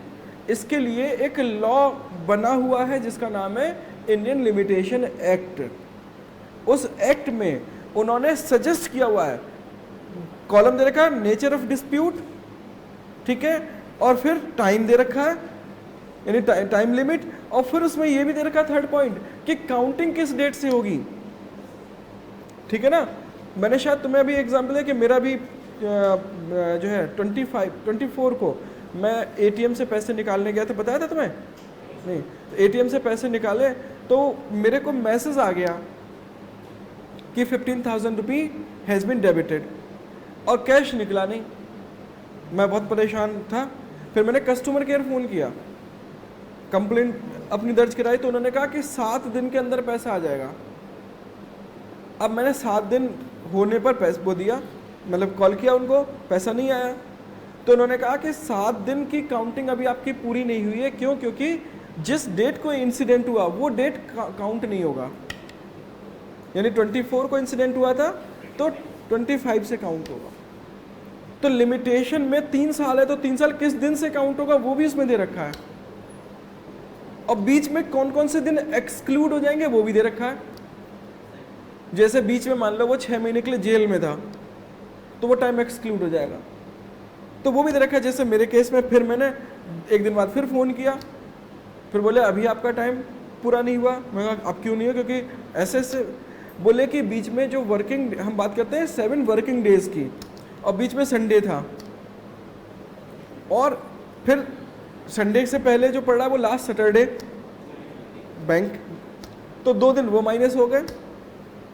इसके लिए एक लॉ बना हुआ है जिसका नाम है इंडियन लिमिटेशन एक्ट। उस एक्ट में उन्होंने सजेस्ट किया हुआ है, कॉलम दे रखा है नेचर ऑफ डिस्प्यूट, ठीक है, और फिर टाइम दे रखा है, यानी टाइम लिमिट, और फिर उसमें यह भी दे रखा है 3rd पॉइंट कि काउंटिंग किस डेट से होगी, ठीक है ना। मैंने शायद तुम्हें अभी एग्जांपल है कि मेरा भी जो है 24 को मैं एटीएम से पैसे निकालने गया था, बताया था तुम्हें? नहीं, एटीएम से पैसे निकाले तो मेरे को मैसेज आ गया कि 15,000 रुपी हैज़ बिन डेबिटेड, और कैश निकला नहीं। मैं बहुत परेशान था। फिर मैंने कस्टमर केयर फ़ोन किया, कंप्लेंट अपनी दर्ज कराई, तो उन्होंने कहा कि 7 दिन के अंदर पैसा आ जाएगा। अब मैंने 7 दिन होने पर पैसे वो दिया, मतलब कॉल किया उनको, पैसा नहीं आया। तो उन्होंने कहा कि 7 दिन की काउंटिंग अभी आपकी पूरी नहीं हुई है। क्यों? क्योंकि जिस डेट को इंसिडेंट हुआ वो डेट काउंट नहीं होगा। यानी 24 को इंसिडेंट हुआ था तो 25 से काउंट होगा। तो लिमिटेशन में 3 साल है, तो 3 साल किस दिन से काउंट होगा वो भी उसमें दे रखा है, और बीच में कौन कौन से दिन एक्सक्लूड हो जाएंगे वो भी दे रखा है। जैसे बीच में मान लो वो 6 महीने के लिए जेल में था तो वो टाइम एक्सक्लूड हो जाएगा, तो वो भी दे रखा है। जैसे मेरे केस में फिर मैंने 1 दिन बाद फिर फ़ोन किया, फिर बोले अभी आपका टाइम पूरा नहीं हुआ। मैं कहा अब क्यों नहीं हुआ? क्योंकि ऐसे बोले कि बीच में जो वर्किंग, हम बात करते हैं 7 वर्किंग डेज़ की, और बीच में संडे था, और फिर संडे से पहले जो पड़ा वो लास्ट सैटरडे बैंक, तो 2 दिन वो माइनस हो गए।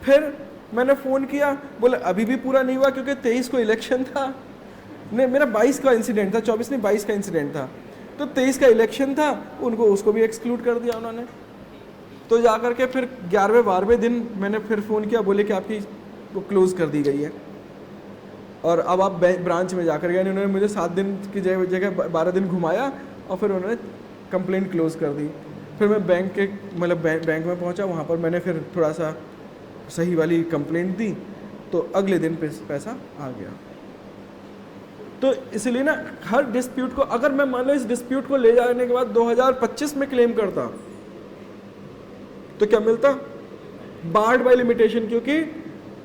फिर मैंने फ़ोन किया, बोले अभी भी पूरा नहीं हुआ क्योंकि 23 को इलेक्शन था। नहीं, मेरा 22 का इंसिडेंट था, 24 नहीं 22 का इंसिडेंट था, तो 23 का इलेक्शन था, उनको उसको भी एक्सक्लूड कर दिया उन्होंने। तो जा कर के फिर 11वें 12वें दिन मैंने फिर फ़ोन किया, बोले कि आपकी वो क्लोज़ कर दी गई है। और अब आप ब्रांच में जाकर गए, यानी उन्होंने मुझे 7 दिन की जगह 12 दिन घुमाया और फिर उन्होंने कंप्लेंट क्लोज़ कर दी। फिर मैं बैंक में पहुंचा, वहाँ पर मैंने फिर थोड़ा सा सही वाली कंप्लेंट दी, तो अगले दिन पैसा आ गया। तो इसलिए ना हर डिस्प्यूट को, अगर मैं मान लो इस डिस्प्यूट को ले जाने के बाद 2025 में क्लेम करता तो क्या मिलता? बार्ड बाय लिमिटेशन, क्योंकि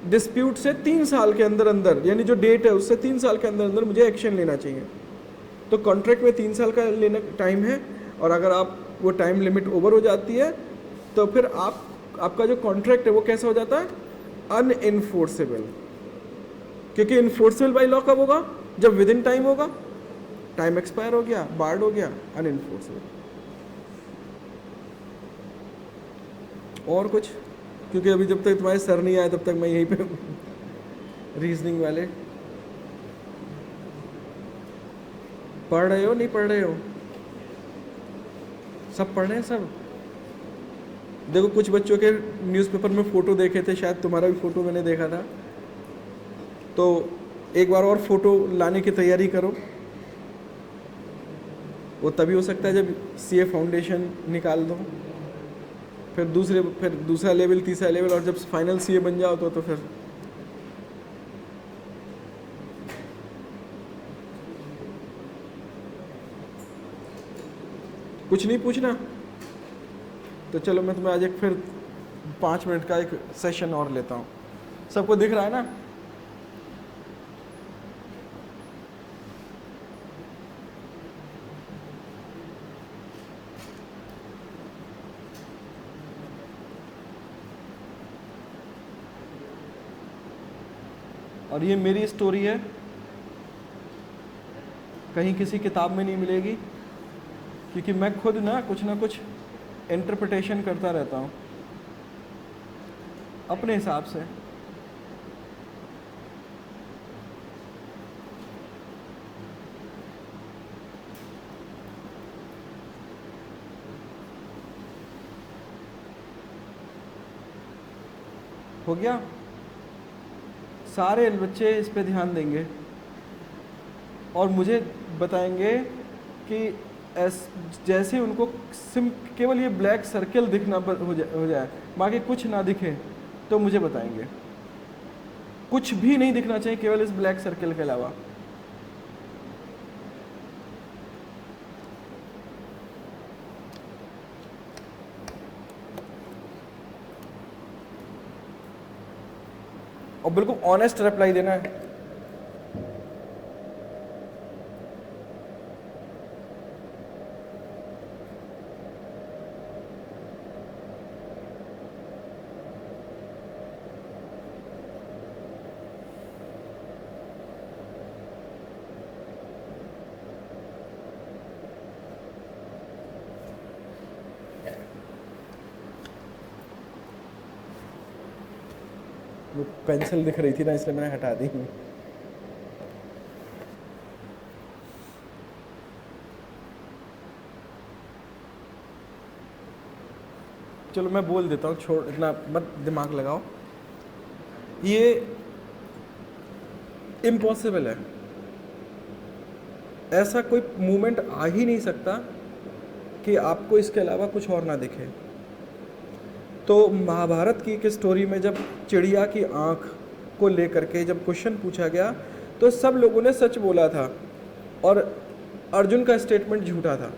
डिस्प्यूट से 3 साल के अंदर अंदर, यानी जो डेट है उससे 3 साल के अंदर अंदर मुझे एक्शन लेना चाहिए। तो कॉन्ट्रैक्ट में 3 साल का लेना टाइम है, और अगर आप वो टाइम लिमिट ओवर हो जाती है तो फिर आपका जो कॉन्ट्रैक्ट है वो कैसा हो जाता है? अनइन्फोर्सेबल। क्योंकि इन्फोर्सेबल बाय लॉ कब होगा? जब विद इन टाइम होगा। टाइम एक्सपायर हो गया, बार्ड हो गया, अनइन्फोर्सेबल। और कुछ? क्योंकि अभी जब तक तुम्हारे सर नहीं आए तब तक मैं यहीं पे रीजनिंग वाले पढ़ रहे हो, नहीं पढ़ रहे हो? सब पढ़ रहे हैं सब। देखो कुछ बच्चों के न्यूज़पेपर में फ़ोटो देखे थे, शायद तुम्हारा भी फ़ोटो मैंने देखा था, तो एक बार और फ़ोटो लाने की तैयारी करो। वो तभी हो सकता है जब सीए फाउंडेशन निकाल दो, फिर दूसरा लेवल, तीसरा लेवल, और जब फाइनल सीए बन जाओ तो फिर कुछ नहीं पूछना। तो चलो मैं तुम्हें आज एक फिर 5 मिनट का एक सेशन और लेता हूँ। सबको दिख रहा है ना? और ये मेरी स्टोरी है, कहीं किसी किताब में नहीं मिलेगी, क्योंकि मैं खुद ना कुछ इंटरप्रिटेशन करता रहता हूँ अपने हिसाब से। हो गया? सारे बच्चे इस पे ध्यान देंगे और मुझे बताएंगे कि जैसे उनको केवल ये ब्लैक सर्कल दिखना हो जाए, बाकी कुछ ना दिखे तो मुझे बताएंगे। कुछ भी नहीं दिखना चाहिए केवल इस ब्लैक सर्कल के अलावा। और बिल्कुल ऑनेस्ट रिप्लाई देना है। वो पेंसिल दिख रही थी ना, इसलिए मैंने हटा दी। चलो मैं बोल देता हूँ, छोड़, इतना मत दिमाग लगाओ। ये इम्पॉसिबल है, ऐसा कोई मूवमेंट आ ही नहीं सकता कि आपको इसके अलावा कुछ और ना दिखे। तो महाभारत की एक स्टोरी में जब चिड़िया की आँख को लेकर के जब क्वेश्चन पूछा गया तो सब लोगों ने सच बोला था और अर्जुन का स्टेटमेंट झूठा था।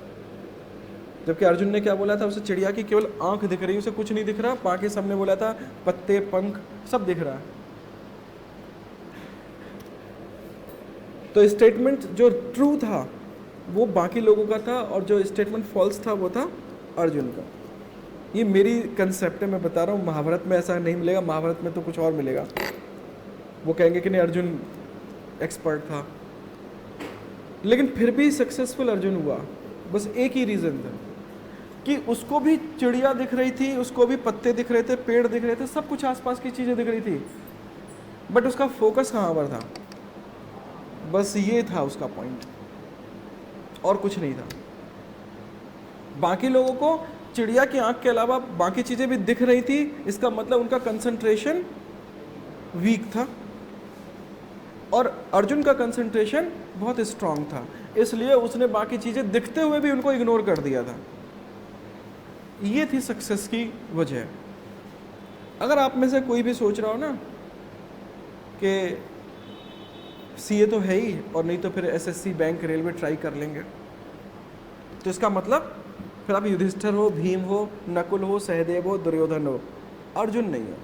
जबकि अर्जुन ने क्या बोला था? उसे चिड़िया की केवल आँख दिख रही, उसे कुछ नहीं दिख रहा, बाकी सबने बोला था पत्ते, पंख सब दिख रहा है। तो स्टेटमेंट जो ट्रू था वो बाकी लोगों का था और जो स्टेटमेंट फॉल्स था वो था अर्जुन का। ये मेरी कंसेप्ट है, मैं बता रहा हूँ। महाभारत में ऐसा नहीं मिलेगा, महाभारत में तो कुछ और मिलेगा। वो कहेंगे कि नहीं अर्जुन एक्सपर्ट था, लेकिन फिर भी सक्सेसफुल अर्जुन हुआ। बस एक ही रीज़न था कि उसको भी चिड़िया दिख रही थी, उसको भी पत्ते दिख रहे थे, पेड़ दिख रहे थे, सब कुछ आसपास की चीज़ें दिख रही थी, बट उसका फोकस कहाँ पर था? बस ये था उसका पॉइंट, और कुछ नहीं था। बाकी लोगों को चिड़िया की आंख के अलावा बाकी चीज़ें भी दिख रही थी, इसका मतलब उनका कंसंट्रेशन वीक था। और अर्जुन का कंसंट्रेशन बहुत स्ट्रांग था, इसलिए उसने बाकी चीज़ें दिखते हुए भी उनको इग्नोर कर दिया था। ये थी सक्सेस की वजह। अगर आप में से कोई भी सोच रहा हो ना कि सीए तो है ही और नहीं तो फिर एसएससी, बैंक, रेलवे ट्राई कर लेंगे, तो इसका मतलब फिर आप युधिष्ठिर हो, भीम हो, नकुल हो, सहदेव हो, दुर्योधन हो, अर्जुन नहीं हो।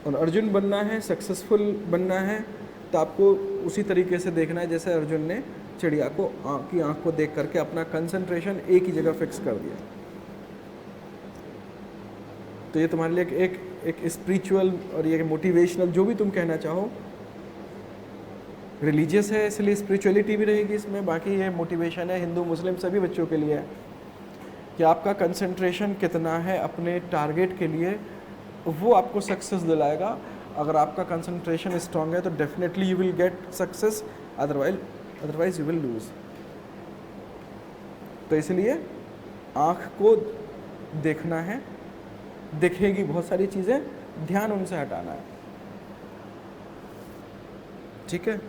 और अर्जुन बनना है, सक्सेसफुल बनना है, तो आपको उसी तरीके से देखना है जैसे अर्जुन ने चिड़िया को की आंख को देख करके अपना कंसंट्रेशन एक ही जगह फिक्स कर दिया। तो ये तुम्हारे लिए एक स्पिरिचुअल और ये मोटिवेशनल, जो भी तुम कहना चाहो, रिलीजियस है इसलिए स्पिरिचुअलिटी भी रहेगी इसमें, बाकी ये मोटिवेशन है हिंदू मुस्लिम सभी बच्चों के लिए है कि आपका कंसंट्रेशन कितना है अपने टारगेट के लिए, वो आपको सक्सेस दिलाएगा। अगर आपका कंसंट्रेशन स्ट्रांग है तो definitely you will get success, otherwise you will lose. तो इसलिए आँख को देखना है, दिखेगी बहुत सारी चीज़ें, ध्यान उनसे हटाना है, ठीक है।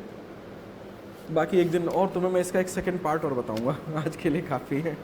बाकी एक दिन और तुम्हें मैं इसका एक सेकंड पार्ट और बताऊंगा, आज के लिए काफ़ी है।